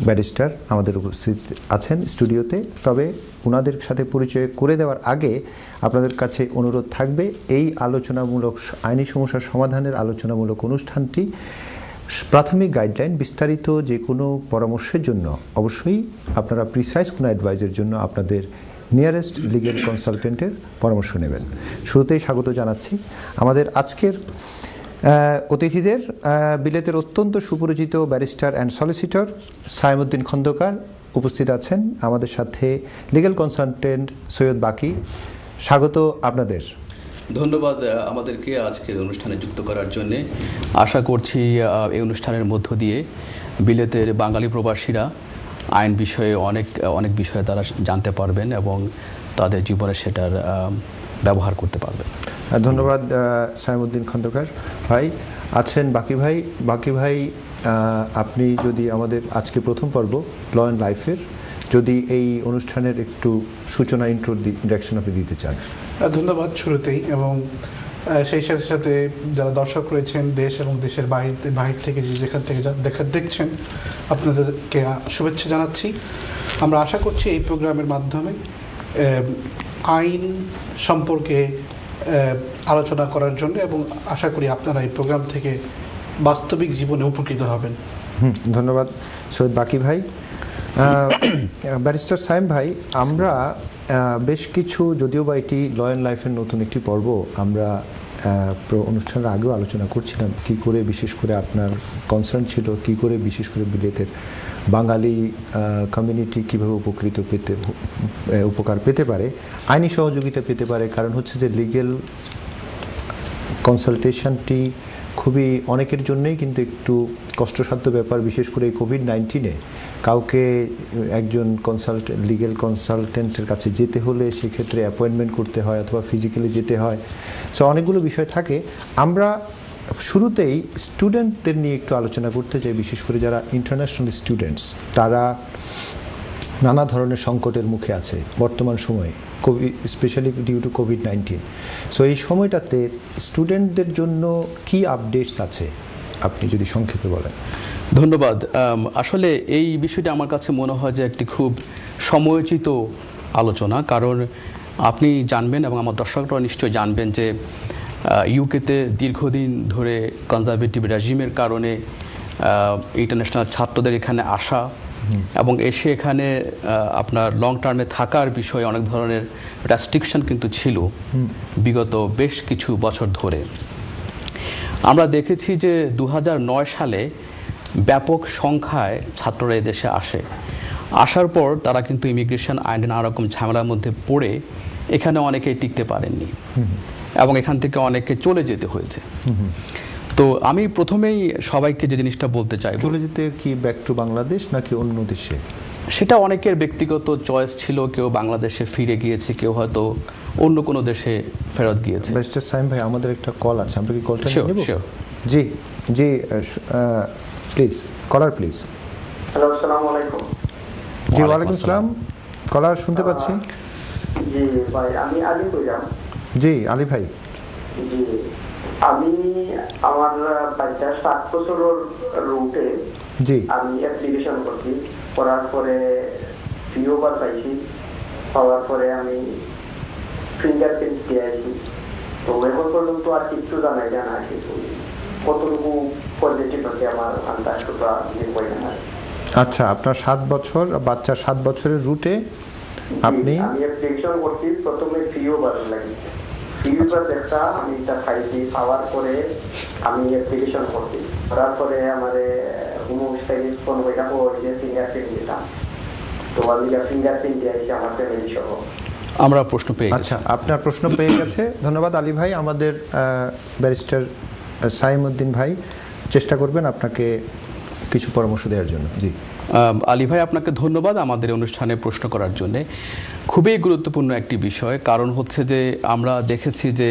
Barrister আমাদের উপস্থিত আছেন স্টুডিওতে। তবে ওনাদের সাথে পরিচয় করে দেওয়ার আগে আপনাদের কাছে অনুরোধ থাকবে, এই আলোচনামূলক আইনি সমস্যার সমাধানের আলোচনামূলক অনুষ্ঠানটি প্রাথমিক গাইডলাইন, বিস্তারিত যে কোনো পরামর্শের জন্য অবশ্যই আপনারা প্রিসাইজ কোনো অ্যাডভাইসের জন্য আপনাদের নিয়ারেস্ট লিগ্যাল কনসালটেন্টের পরামর্শ নেবেন। শুরুতেই স্বাগত জানাচ্ছি আমাদের আজকের অতিথিদের। বিলেতের অত্যন্ত সুপরিচিত barrister and solicitor Saimuddin Khandakar উপস্থিত আছেন, আমাদের সাথে লিগ্যাল কনসালটেন্ট সৈয়দ বাকি। স্বাগত আপনাদের। ধন্যবাদ আমাদেরকে আজকের অনুষ্ঠানে যুক্ত করার জন্যে। আশা করছি এই অনুষ্ঠানের মধ্য দিয়ে বিলেতের বাঙালি প্রবাসীরা আইন বিষয়ে অনেক বিষয়ে তারা জানতে পারবেন এবং তাদের জীবনে সেটার ব্যবহার করতে পারবেন। ধন্যবাদ সাইমুদ্দিন খন্দকার ভাই। আছেন বাকি ভাই। বাকি ভাই, আপনি যদি আমাদের আজকে প্রথম পর্ব ল অ্যান্ড লাইফের যদি এই অনুষ্ঠানের একটু সূচনা ইন্ট্রোডাকশন আপনি দিতে চান। ধন্যবাদ শুরুতেই, এবং সেই সাথে সাথে যারা দর্শক রয়েছেন দেশ এবং দেশের বাইরে থেকে যেখান থেকে দেখছেন আপনাদেরকে শুভেচ্ছা জানাচ্ছি। আমরা আশা করছি এই প্রোগ্রামের মাধ্যমে আইন সম্পর্কে আলোচনা করার জন্য, এবং আশা করি আপনারা এই প্রোগ্রাম থেকে বাস্তবিক জীবনে উপকৃত হবেন। ধন্যবাদ সৈয়দ বাকি ভাই। ব্যারিস্টার সাইম ভাই, আমরা বেশ কিছু, যদিও বা এটি ল অ্যান্ড লাইফের নতুন একটি পর্ব, আমরা অনুষ্ঠানের আগেও আলোচনা করছিলাম কী করে বিশেষ করে আপনার কনসার্ন ছিল কী করে বিশেষ করে বিলেতের বাঙালি কমিউনিটি কীভাবে উপকার পেতে পারে, আইনি সহযোগিতা পেতে পারে। কারণ হচ্ছে যে লিগ্যাল কনসালটেশনটি খুবই অনেকের জন্যই কিন্তু একটু কষ্টসাধ্য ব্যাপার, বিশেষ করে এই কোভিড-19-এ কাউকে একজন লিগ্যাল কনসালটেন্টের কাছে যেতে হলে সেক্ষেত্রে অ্যাপয়েন্টমেন্ট করতে হয় অথবা ফিজিক্যালি যেতে হয়। সো অনেকগুলো বিষয় থাকে। আমরা শুরুতেই স্টুডেন্টদের নিয়ে একটু আলোচনা করতে চাই, বিশেষ করে যারা ইন্টারন্যাশনাল স্টুডেন্টস, তারা নানা ধরনের সংকটের মুখে আছে বর্তমান সময়ে, স্পেশালি ডিউ টু কোভিড-19। সো এই সময়টাতে স্টুডেন্টদের জন্য কি আপডেটস আছে আপনি যদি সংক্ষেপে বলেন। ধন্যবাদ। আসলে এই বিষয়টি আমার কাছে মনে হয় যে একটি খুব সময়োচিত আলোচনা, কারণ আপনি জানবেন এবং আমার দর্শকরা নিশ্চয়ই জানবেন যে ইউকেতে দীর্ঘদিন ধরে কনজারভেটিভ রেজিমের কারণে ইন্টারন্যাশনাল ছাত্রদের এখানে আসা এবং এসে এখানে আপনার লং টার্মে থাকার বিষয়ে অনেক ধরনের রেস্ট্রিকশন কিন্তু ছিল বিগত বেশ কিছু বছর ধরে। আমরা দেখেছি যে 2009 সালে ব্যাপক সংখ্যায় ছাত্ররা দেশে আসার পর তারা কিন্তু ইমিগ্রেশন আইনে নানা রকম ঝামেলার মধ্যে পড়ে এখানে অনেকেই টিকতে পারেননি এবং এখান থেকে অনেকে চলে যেতে হয়েছে। তো আমি প্রথমেই সবাইকে যে জিনিসটা বলতে চাই, চলে যেতে কি ব্যাক টু বাংলাদেশ নাকি অন্য দেশে, সেটা অনেকের ব্যক্তিগত চয়েস ছিল। কেউ বাংলাদেশে ফিরে গিয়েছে, কেউ হয়তো অন্য কোনো দেশে ফেরত গিয়েছে। ব্যারিস্টার সাইম ভাই, আমাদের একটা কল আছে, আমরা কি কলটা নিয়ে নেব? জি জি, প্লিজ কলার প্লিজ। হ্যালো, আসসালামু আলাইকুম। জি, ওয়ালাইকুম আসসালাম। কলার শুনতে পাচ্ছি। জি ভাই, আমি আলী কইলাম। জি আলী ভাই। জি, আমি আমার বাচ্চা 7 বছরের রুটে জি আমি অ্যাপ্লিকেশন করছি, করার পরে পিওবার পাইছি, পাওয়ার পরে আমি ফিঙ্গারপ্রিন্ট দিয়েছি। তো এখন পর্যন্ত আর কিছু জানা আছে কতটুকু পজিটিভ আছে আমার আন্দাজটা নির্ভর না। আচ্ছা, আপনার 7 বছর বাচ্চা, 7 বছরের রুটে আপনি আমি অ্যাপ্লিকেশন করছি, প্রথমে পিওবার লাগিয়েছি, পিওবার একটা আমি এটা পাইছি, পাওয়ার পরে আমি অ্যাপ্লিকেশন করছি, করার পরে আমার হোমস্টাইলিশ ফোন ওইটা হয়েছে ফিঙ্গারপ্রিন্ট দিতাম। তো আমি ফিঙ্গারপ্রিন্ট দিয়েছি আমার ফ্যামিলি সহ। আমরা প্রশ্ন পেয়ে গেছি। আচ্ছা, আপনার প্রশ্ন পেয়ে গেছে। ধন্যবাদ আলী ভাই। আমাদের ব্যারিস্টার সাইমুদ্দিন ভাই চেষ্টা করবেন আপনাকে কিছু পরামর্শ দেওয়ার জন্য। জি আলী ভাই, আপনাকে ধন্যবাদ আমাদের অনুষ্ঠানে প্রশ্ন করার জন্য। খুবই গুরুত্বপূর্ণ একটি বিষয়, কারণ হচ্ছে যে আমরা দেখেছি যে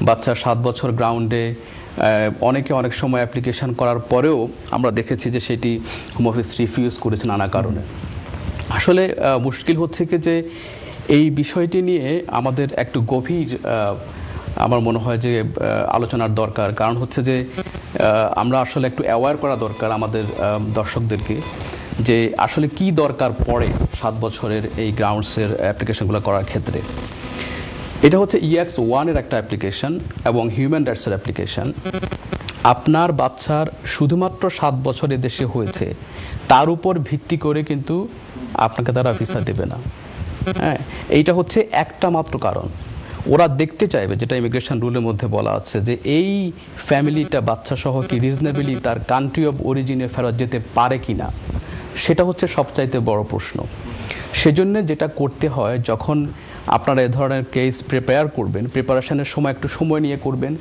বাচ্চা 7 বছর গ্রাউন্ডে অনেকে অনেক সময় অ্যাপ্লিকেশন করার পরেও আমরা দেখেছি যে সেটি হোম অফিস রিফিউজ করেছে নানা কারণে। আসলে মুশকিল হচ্ছে কি যে এই বিষয়টি নিয়ে আমাদের একটু গভীর আমার মনে হয় যে আলোচনার দরকার। কারণ হচ্ছে যে আমরা আসলে একটু অ্যাওয়্যার করা দরকার আমাদের দর্শকদেরকে যে আসলে কি দরকার পড়ে 7 বছরের এই গ্রাউন্ডসের অ্যাপ্লিকেশনগুলো করার ক্ষেত্রে। এটা হচ্ছে EX1 এর একটা অ্যাপ্লিকেশন এবং হিউম্যান রাইটসের অ্যাপ্লিকেশন। আপনার বাচ্চার শুধুমাত্র 7 বছর এদেশে হয়েছে তার উপর ভিত্তি করে কিন্তু আপনাকে তারা ভিসা দেবে না। হ্যাঁ, এইটা হচ্ছে একটা মাত্র কারণ। ওরা দেখতে চাইবে, যেটা ইমিগ্রেশন রুলের মধ্যে বলা আছে, যে এই ফ্যামিলিটা বাচ্চা সহ কি রিজনেবলি তার কান্ট্রি অফ অরিজিনে ফেরত যেতে পারে কি না, সেটা হচ্ছে সবচাইতে বড় প্রশ্ন। সেজন্য যেটা করতে হয়, যখন আপনারা এ ধরনের কেস প্রিপেয়ার করবেন, প্রিপারেশনের সময় একটু সময় নিয়ে করবেন।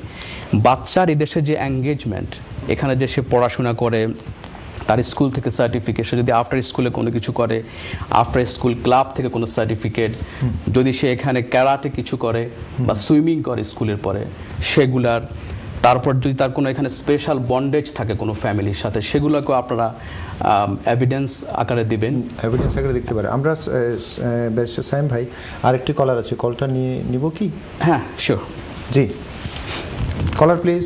বাচ্চার এদেশে যে এঙ্গেজমেন্ট, এখানে যে সে পড়াশোনা করে, তার স্কুল থেকে সার্টিফিকেট, সে যদি আফটার স্কুলে কোনো কিছু করে, আফটার স্কুল ক্লাব থেকে কোনো সার্টিফিকেট, যদি সে এখানে ক্যারাটে কিছু করে বা সুইমিং করে স্কুলের পরে সেগুলার, তারপর যদি তার কোনো এখানে স্পেশাল বন্ডেজ থাকে কোনো ফ্যামিলির সাথে, সেগুলোকেও আপনারা এভিডেন্স আকারে দিবেন। এভিডেন্স আকারে দেখতে পারে। আমরা ব্যারিস্টার সাইম ভাই, আরেকটি কলার আছে, কলটা নিব কি? হ্যাঁ, শিওর। G, collar please.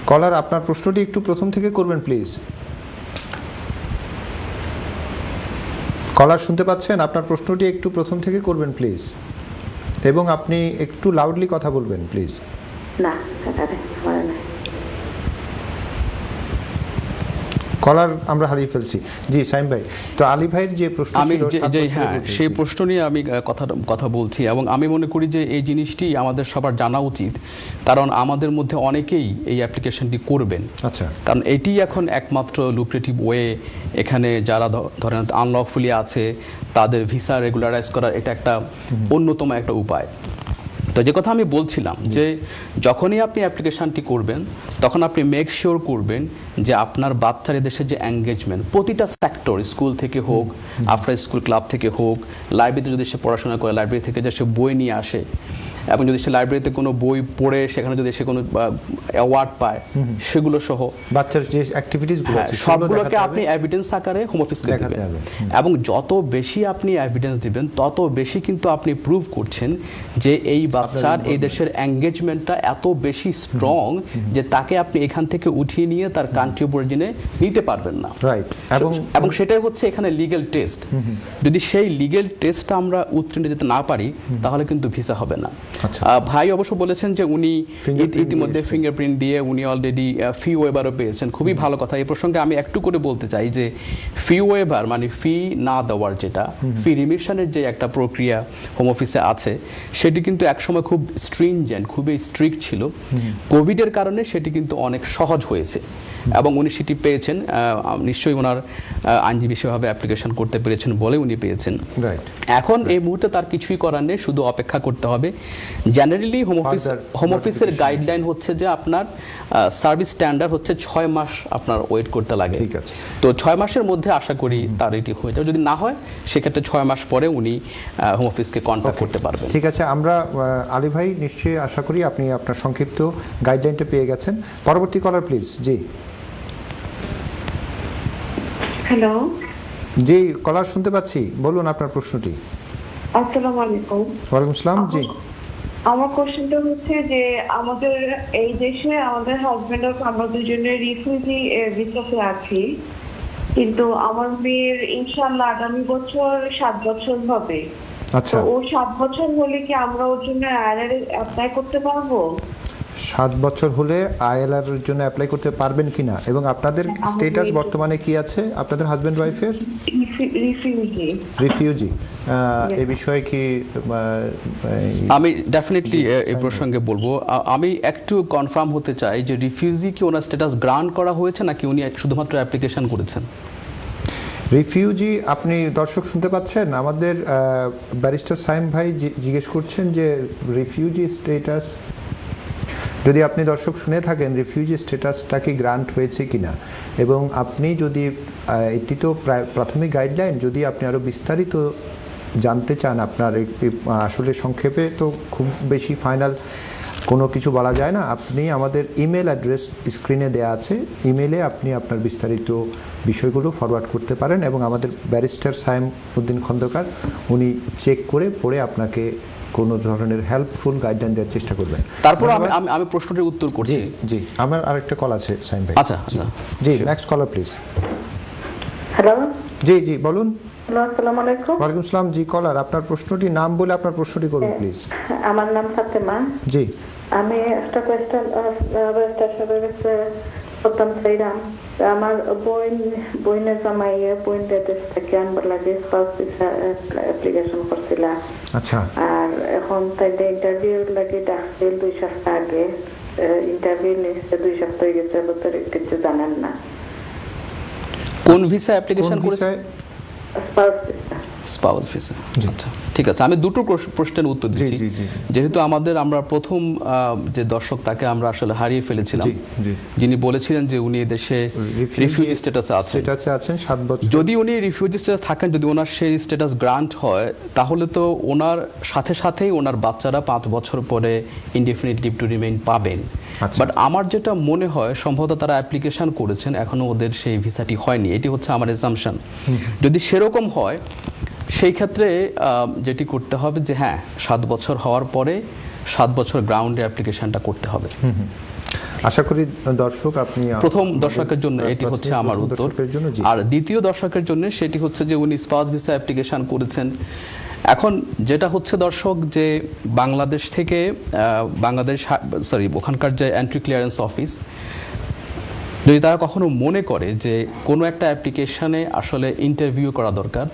কলার, আপনার প্রশ্নটি একটু প্রথম থেকে করবেন প্লিজ। কলার শুনতে পাচ্ছেন? আপনার প্রশ্নটি একটু প্রথম থেকে করবেন প্লিজ, এবং আপনি একটু লাউডলি কথা বলবেন প্লিজ। না, কলার আমরা হারিয়ে ফেলছি। জি সাইম ভাই, তো আলী ভাইয়ের যে প্রশ্ন আমি ছিল, হ্যাঁ, সেই প্রশ্ন নিয়ে আমি কথা বলছি, এবং আমি মনে করি যে এই জিনিসটি আমাদের সবার জানা উচিত, কারণ আমাদের মধ্যে অনেকেই এই অ্যাপ্লিকেশনটি করবেন। আচ্ছা, কারণ এটি এখন একমাত্র লুক্রেটিভ ওয়ে, এখানে যারা ধরেন আনলফুলি আছে তাদের ভিসা রেগুলারাইজ করার এটা একটা অন্যতম একটা উপায়। তো যে কথা আমি বলছিলাম, যে যখনই আপনি অ্যাপ্লিকেশনটি করবেন তখন আপনি মেক শিওর করবেন যে আপনার বাচ্চার এদেশে যে এঙ্গেজমেন্ট, প্রতিটা সেক্টর, স্কুল থেকে হোক, আফটার স্কুল ক্লাব থেকে হোক, লাইব্রেরিতে যদি সে পড়াশোনা করে লাইব্রেরি থেকে যে সে বই নিয়ে আসে, এবং যদি সে লাইব্রেরিতে কোনো বই পড়ে সেখানে যদি সে কোনো অ্যাওয়ার্ড পায়, সেগুলো সহ বাচ্চার যে অ্যাক্টিভিটিসগুলো আছে সবগুলোকে আপনি এভিডেন্স আকারে হোম অফিসকে দিবেন। এবং যত বেশি আপনি এভিডেন্স দিবেন তত বেশি কিন্তু আপনি প্রুভ করছেন যে এই বাচ্চার এই দেশের এঙ্গেজমেন্টটা এত বেশি স্ট্রং যে তাকে আপনি এখান থেকে উঠিয়ে নিয়ে তার কান্ট্রি অফ অরিজিনে নিতে পারবেন না। রাইট, এবং সেটাই হচ্ছে এখানে লিগ্যাল টেস্ট। যদি সেই লিগ্যাল টেস্টটা আমরা উত্তীর্ণ যেতে না পারি তাহলে কিন্তু ভিসা হবে না। ভাই অবশ্য বলেছেন যে উনি ইতিমধ্যে ফিঙ্গারপ্রিন্ট দিয়ে উনি অলরেডি ফি ওয়েবারও পেয়েছেন, খুবই ভালো কথা। এই প্রসঙ্গে আমি একটু করে বলতে চাই যে ফি ওয়েবার মানে ফি না দেওয়ার, যেটা ফি রিমিশনের যে একটা প্রক্রিয়া হোম অফিসে আছে, সেটি কিন্তু একসময় খুব স্ট্রিনজেন্ট, খুবই স্ট্রিক্ট ছিল। কোভিডের কারণে সেটি কিন্তু অনেক সহজ হয়েছে এবং উনি সেটি পেয়েছেন। নিশ্চয়ই ওনার আইনজীবী সেভাবে অ্যাপ্লিকেশন করতে পেরেছেন বলে উনি পেয়েছেন। এখন এই মুহূর্তে তার কিছুই করার নেই, শুধু অপেক্ষা করতে হবে। জেনারেলি হোম অফিসের গাইডলাইন হচ্ছে যে আপনার সার্ভিস স্ট্যান্ডার্ড হচ্ছে 6 মাস আপনার ওয়েট করতে লাগে। তো 6 মাসের মধ্যে আশা করি তার এটি হয়ে যাবে। যদি না হয় সেক্ষেত্রে 6 মাস পরে উনি হোম অফিসকে কন্ট্যাক্ট করতে পারবেন। ঠিক আছে, আমরা আলী ভাই নিশ্চয়ই আশা করি আপনি আপনার সংক্ষিপ্ত গাইডলাইনটা পেয়ে গেছেন। পরবর্তী কলার প্লিজ। G, hello. জি কলার শুনতে পাচ্ছি, বলুন আপনার প্রশ্নটি। আসসালামু আলাইকুম। ওয়ালাইকুম আসসালাম। জি, আমার কোশ্চেনটা হচ্ছে যে আমাদের এই দেশে আমাদের হাজবেন্ড আর আমরা দুজনে রিফিউজি ভিসাতে আছি, কিন্তু আমার মেয়ের ইনশাআল্লাহ আগামী বছর 7 বছর হবে। আচ্ছা, ও 7 বছর হলে কি আমরা ওর জন্য আইএলআর অ্যাপ্লাই করতে পারবো? 7 বছর হলে আইএলআর এর জন্য অ্যাপ্লাই করতে পারবেন কিনা, এবং আপনাদের স্ট্যাটাস বর্তমানে কি আছে আপনাদের হাজবেন্ড ওয়াইফের? রিফিউজি। এই বিষয়ে কি আমি ডেফিনেটলি এই প্রসঙ্গে বলবো। আমি একটু কনফার্ম হতে চাই যে রিফিউজি কি ওনার স্ট্যাটাস গ্রান্ট করা হয়েছে নাকি উনি শুধুমাত্র অ্যাপ্লিকেশন করেছেন? রিফিউজি, আপনি দর্শক শুনতে পাচ্ছেন, আমাদের ব্যারিস্টার সাইম ভাই জিজ্ঞেস করছেন যে রিফিউজি স্ট্যাটাস, যদি আপনি দর্শক শুনে থাকেন রিফিউজি স্ট্যাটাসটা কি গ্রান্ট হয়েছে কিনা, এবং আপনি যদি এটি তো প্রাথমিক গাইডলাইন, যদি আপনি আরও বিস্তারিত জানতে চান, আপনার আসলে সংক্ষেপে তো খুব বেশি ফাইনাল কোনো কিছু বলা যায় না, আপনি আমাদের ইমেল অ্যাড্রেস স্ক্রিনে দেওয়া আছে, ইমেলে আপনি আপনার বিস্তারিত বিষয়গুলো ফরওয়ার্ড করতে পারেন, এবং আমাদের ব্যারিস্টার সাইম উদ্দিন খন্দকার উনি চেক করে পড়ে আপনাকে কোনো ধরনের হেল্পফুল গাইডলাইন দেওয়ার চেষ্টা করবেন। তারপর আমি প্রশ্নটির উত্তর করছি। জি জি, আমার আরেকটা কল আছে সাইম ভাই। আচ্ছা আচ্ছা, জি, নেক্সট কলার প্লিজ। হ্যালো, জি জি বলুন। হ্যালো, আসসালামু আলাইকুম। ওয়ালাইকুম আসসালাম। জি কলার, আপনার প্রশ্নটি নাম বলে আপনার প্রশ্নটি করুন প্লিজ। আমার নাম ফাতেমা। জি আমি একটা কোয়েশ্চেন করতাম চাইলাম। আমার বইনের জামাইয়ে বইন দেশ থেকে আনবার লাগে স্পাউস ভিসা অ্যাপ্লিকেশন করছিলাম। আচ্ছা। আর এখন তাইলে ইন্টারভিউ লাগে ডাকছিল 2 সপ্তাহ আগে। ইন্টারভিউ নিচ্ছে 2 সপ্তাহ হয়ে গেছে, বছর কিছু জানেন না। কোন ভিসা অ্যাপ্লিকেশন করেছেন? Spouse visa. Spouse visa. আচ্ছা ঠিক আছে, আমি দুটো প্রশ্নের উত্তর দিচ্ছি। যেহেতু আমরা প্রথম যে দর্শক তাকে আমরা আসলে হারিয়ে ফেলেছিলাম, যিনি বলেছিলেন যে উনি দেশে রিফিউজি স্ট্যাটাসে আছেন 7 বছর। যদি উনি রিফিউজি স্ট্যাটাস থাকেন, যদি ওনার সেই স্ট্যাটাস গ্রান্ট হয়, তাহলে তো ওনার সাথেই ওনার বাচ্চারা 5 বছর পরে ইনডেফিনিট লিভ টু রিমেইন পাবেন। বাট আমার যেটা মনে হয় সম্ভবত তারা অ্যাপ্লিকেশন করেছেন, এখনো ওদের সেই ভিসাটি হয়নি, এটি হচ্ছে আমার অ্যাসাম্পশন। যদি সেরকম হয় সেই ক্ষেত্রে যেটি করতে হবে যে হ্যাঁ 7 বছর হওয়ার পরে 7 বছর গ্রাউন্ডে অ্যাপ্লিকেশনটা করতে হবে। আশা করি দর্শক আপনি প্রথম দর্শকের জন্য এটি হচ্ছে আমার উত্তর। আর দ্বিতীয় দর্শকের জন্য সেটি হচ্ছে যে উনি স্পাউস ভিসা অ্যাপ্লিকেশন করেছেন। এখন যেটা হচ্ছে দর্শক, যে বাংলাদেশ থেকে ওখানকার যে এন্ট্রি ক্লিয়ারেন্স অফিস, যদি তারা কখনো মনে করে যে কোনো একটা অ্যাপ্লিকেশনে আসলে ইন্টারভিউ করা দরকার,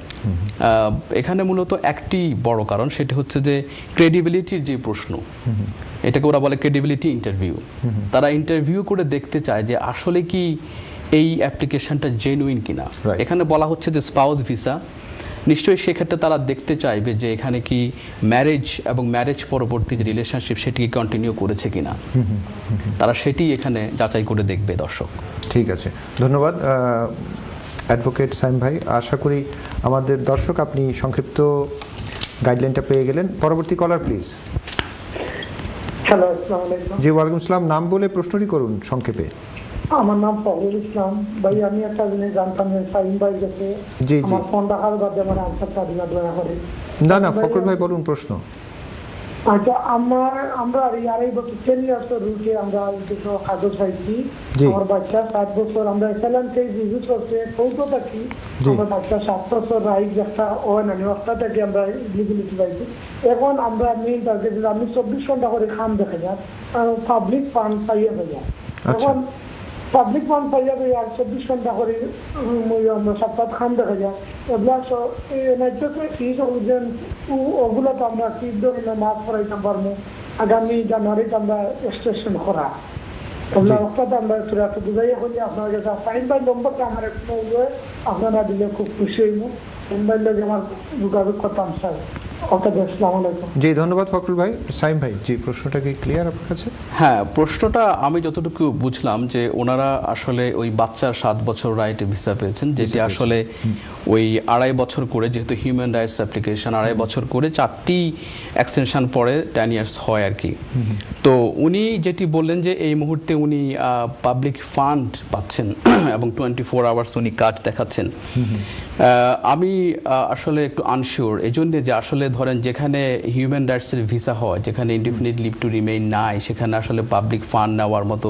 এখানে মূলত একটি বড় কারণ, সেটি হচ্ছে যে ক্রেডিবিলিটির যে প্রশ্ন, এটাকে ওরা বলে ক্রেডিবিলিটি ইন্টারভিউ। তারা ইন্টারভিউ করে দেখতে চায় যে আসলে কি এই অ্যাপ্লিকেশনটা জেনুইন কিনা। এখানে বলা হচ্ছে যে স্পাউস ভিসা, নিশ্চয়ই সেক্ষেত্রে তারা দেখতে চাইবে যে এখানে কি ম্যারেজ এবং ম্যারেজ পরবর্তী যে রিলেশনশিপ সেটি কন্টিনিউ করেছে কিনা, তারা সেটি এখানে যাচাই করে দেখবে দর্শক। ঠিক আছে, ধন্যবাদ অ্যাডভোকেট সাইম ভাই। আশা করি আমাদের দর্শক আপনি সংক্ষিপ্ত গাইডলাইনটা পেয়ে গেলেন। পরবর্তী কলার প্লিজ। হ্যালো, আসসালামু আলাইকুম। জি ওয়ালাইকুম আসসালাম, নাম বলে প্রশ্নটি করুন সংক্ষেপে। আমার নাম ফখরুল ইসলাম। ভাই আমি একটা জিনিস জানতাম যে সাইম ভাই গেছে আমার ফোন রাখার বাদে আমার আনসারটা দিবা দয়া করে। না ফখরুল ভাই বলুন প্রশ্ন। আচ্ছা, আমরা আড়াই বছর 10 ইয়ার্স রুটে আমরা কিছু কাগজ পাইছি। আমার বাচ্চা 7 বছর, আমরা এসএলএন থেকে ভিজিট করতে কৌটো থাকি। আমার বাচ্চা 7 বছর রাইজ একটা একটা থেকে আমরা ইলিজিবিলিটি পাইছি। এখন আমরা মেইন টার্গেট, আমি 24 ঘন্টা করে খাম দেখা যায়, পাবলিক ফান্ড পাইয়া যায়। এখন পাবলিক ফান্ড পাইয়া আর 24 ঘন্টা করে আমরা সপ্তাহ খাম দেখা যায়। এগুলা ওগুলো তো আমরা কি ধরনের মাছ করাইতে পারবো আগামী জানুয়ারিতে আমরা এক্সটেনশন করা। ওগুলা অর্থাৎ আমরা বুঝাইয়া হলে আপনার কাছে সাইন বাই নম্বরটা আমার একটু আপনারা দিলে খুব খুশি হইব। সাইন বাই লোক আমার যোগাযোগ করতাম স্যার। জি ধন্যবাদ ফখরুল ভাই। সাইম ভাই, জি প্রশ্নটা কি ক্লিয়ার আপনার কাছে? হ্যাঁ, প্রশ্নটা আমি যতটুকু বুঝলাম যে ওনারা আসলে ওই বাচ্চার 7 বছর রাইট ভিসা পেয়েছেন, যেটি আসলে ওই 2.5 বছর করে, যেহেতু হিউম্যান রাইটস অ্যাপ্লিকেশন 2.5 বছর করে 4টি এক্সটেনশন পরে 10 ইয়ার্স হয় আর কি। তো উনি যেটি বললেন যে এই মুহূর্তে উনি পাবলিক ফান্ড পাচ্ছেন এবং 24 আওয়ার্স উনি কাজ দেখাচ্ছেন। আমি আসলে একটু আনশিওর এই জন্যে যে আসলে ধরেন যেখানে হিউম্যান রাইটসের ভিসা হয়, যেখানে ইনডিফিনিট লিভ টু রিমেইন নাই, সেখানে আসলে পাবলিক ফান্ড নেওয়ার মতো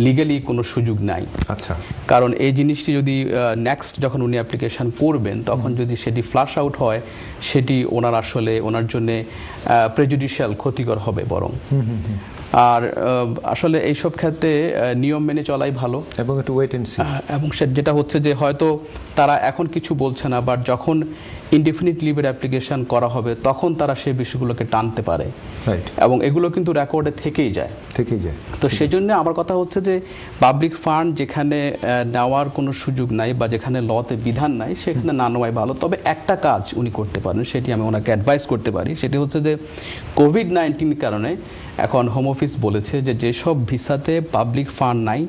লিগালি কোনো সুযোগ নাই। আচ্ছা, কারণ এই জিনিসটি যদি নেক্সট যখন উনি অ্যাপ্লিকেশন করবেন তখন যদি সেটি ফ্লাশ আউট হয়, সেটি ওনার জন্য প্রেজুডিশিয়াল ক্ষতিকর হবে বরং। আর আসলে এইসব ক্ষেত্রে নিয়ম মেনে চলাই ভালো এবং একটু ওয়েট এন্ড সি। এবং যেটা হচ্ছে যে হয়তো তারা এখন কিছু বলছে না, বাট যখন ইনডিফিনিট লিভের অ্যাপ্লিকেশন করা হবে তখন তারা সেই বিষয়গুলোকে টানতে পারে, এবং এগুলো কিন্তু রেকর্ডে থেকেই যায়। তো সেই জন্য আমার কথা হচ্ছে যে পাবলিক ফান্ড যেখানে নেওয়ার কোনো সুযোগ নাই বা যেখানে লতে বিধান নাই সেখানে না নেওয়াই ভালো। তবে একটা কাজ উনি করতে পারেন, সেটি আমি ওনাকে অ্যাডভাইস করতে পারি, সেটি হচ্ছে যে কোভিড-19 কারণে এখন হোম অফিস বলেছে যে যেসব ভিসাতে পাবলিক ফান্ড নাই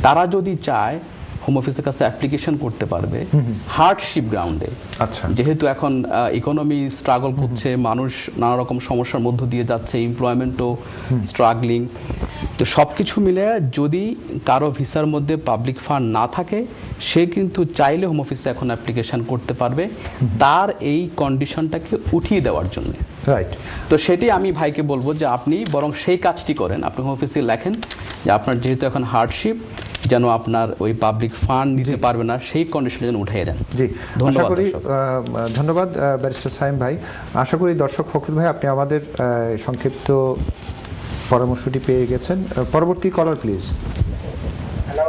তারা যদি চায় হোম অফিসের কাছে অ্যাপ্লিকেশন করতে পারবে হার্ডশিপ গ্রাউন্ডে। আচ্ছা, যেহেতু এখন ইকোনমি স্ট্রাগল করছে, মানুষ নানা রকম সমস্যার মধ্য দিয়ে যাচ্ছে, এমপ্লয়মেন্টও স্ট্রাগলিং, তো সব কিছু মিলে যদি কারো ভিসার মধ্যে পাবলিক ফান্ড না থাকে, সে কিন্তু চাইলে হোম অফিসে এখন অ্যাপ্লিকেশন করতে পারবে তার এই কন্ডিশনটাকে উঠিয়ে দেওয়ার জন্য। রাইট। তো সেটি আমি ভাইকে বলবো যে আপনি বরং সেই কাজটি করেন, আপনি হোম অফিসে লেখেন যে আপনার যেহেতু এখন হার্ডশিপ, যেন আপনার ওই পাবলিক ফান্ড দিতে পারবে না সেই কন্ডিশনে যেন উঠিয়ে দেন। জি, আশা ধন্যবাদ করি দর্শক। ধন্যবাদ ব্যারিস্টার সাইম ভাই। আশা করি দর্শক ফখরুল ভাই আপনি আমাদের সংক্ষিপ্ত পরামর্শটি পেয়ে গেছেন। পরবর্তী কলার প্লিজ। হ্যালো,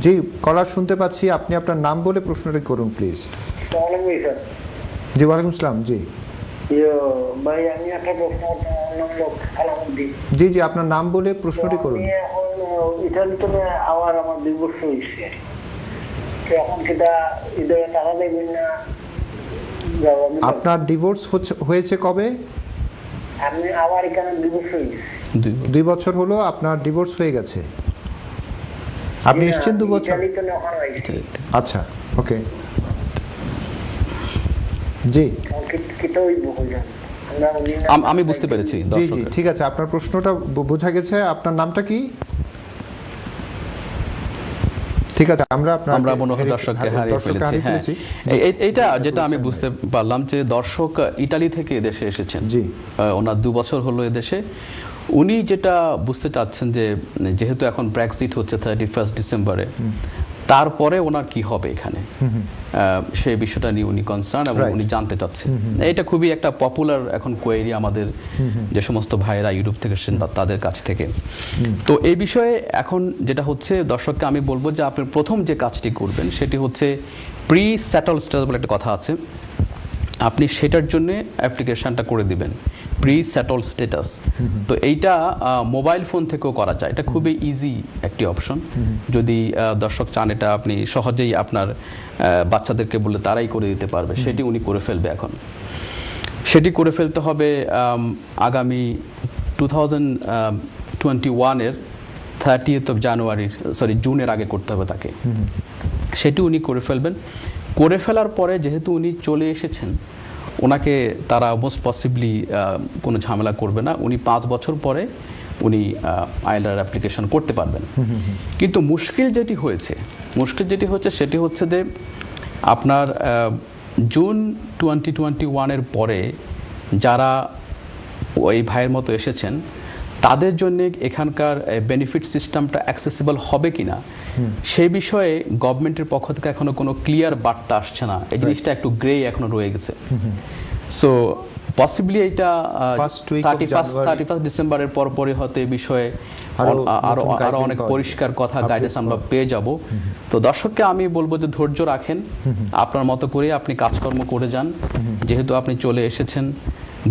জি, কলার শুনতে পাচ্ছি, আপনি আপনার নাম বলে প্রশ্নটি করুন প্লিজ। আসসালামু আলাইকুম স্যার। জি, ওয়ালাইকুম আসসালাম। জি ভাই, আমি একটা প্রশ্ন করতে, আমার নাম হলো আলাউদ্দিন। জি জি, আপনার নাম বলে প্রশ্নটি করুন। আমি এখন ইটালিতে আমার 2 বছর হয়েছে, তো এখন কিটা ঈদের টাকা দেবেন না? আপনার ডিভোর্স হয়েছে কবে? আমি আবার এখানে 2 বছর হয়েছে। 2 বছর হলো আপনার ডিভোর্স হয়ে গেছে। আপনি এসেছেন 2 বছর? ইটালিতে ওখানে হয়েছে। আচ্ছা, ওকে। জি কিটা হইব বলছেন? আমি বুঝতে পেরেছি জি জি, দর্শকের। ঠিক আছে, আপনার প্রশ্নটা বোঝা গেছে। আপনার নামটা কি? ঠিক আছে, আমরা মনে হয় দর্শককে হারিয়ে ফেলেছি। হ্যাঁ, এইটা যেটা আমি বুঝতে পারলাম যে দর্শক ইটালি থেকে এদেশে এসেছেন। জি, ওনার 2 বছর হলো এদেশে। উনি যেটা বুঝতে চাচ্ছেন যে যেহেতু এখন ব্রেক্সিট হচ্ছে 31 ডিসেম্বরে, তারপরে ওনার কি হবে এখানে, সেই বিষয়টা নিয়ে উনি কনসার্ন এবং উনি জানতে চাচ্ছেন। এটা খুবই একটা পপুলার এখন কোয়েরি আমাদের যে সমস্ত ভাইয়েরা ইউরোপ থেকে এসেছেন তাদের কাছ থেকে। তো এই বিষয়ে এখন যেটা হচ্ছে, দর্শককে আমি বলবো যে আপনি প্রথম যে কাজটি করবেন সেটি হচ্ছে প্রি সেটল স্ট্যাটাস বলে একটা কথা আছে, আপনি সেটার জন্য অ্যাপ্লিকেশনটা করে দিবেন, প্রি সেটল স্ট্যাটাস। তো এইটা মোবাইল ফোন থেকেও করা যায়, এটা খুবই ইজি একটি অপশন। যদি দর্শক চান এটা আপনি সহজেই আপনার বাচ্চাদেরকে বললে তারাই করে দিতে পারবে, সেটি উনি করে ফেলবে। এখন সেটি করে ফেলতে হবে আগামী 2021-এর 30th জানুয়ারির জুনের আগে করতে হবে তাকে। সেটি উনি করে ফেলবেন। করে ফেলার পরে যেহেতু উনি চলে এসেছেন, ওনাকে তারা মোস্ট পসিবলি কোনো ঝামেলা করবে না। উনি 5 বছর পরে উনি আইএলআর অ্যাপ্লিকেশন করতে পারবেন। কিন্তু মুশকিল যেটি হয়েছে সেটি হচ্ছে যে আপনার জুন 2021-এর পরে যারা ওই ভাইয়ের মতো এসেছেন, তাদের জন্য এখানকার বেনিফিট সিস্টেমটা অ্যাক্সেসিবল হবে কিনা সেই বিষয়ে গভর্নমেন্টের পক্ষ থেকে এখনো কোনো ক্লিয়ার বার্তা আসছে না। এই জিনিসটা একটু গ্রে এখনো রয়ে গেছে। সো পসিবলি এটা 31 ডিসেম্বরের পরপরই হয়তো এই বিষয়ে আরো অনেক পরিষ্কার কথা, গাইডেন্স আমরা পেয়ে যাব। তো দর্শককে আমি বলবো যে ধৈর্য রাখেন, আপনার মতো করে আপনি কাজকর্ম করে যান। যেহেতু আপনি চলে এসেছেন,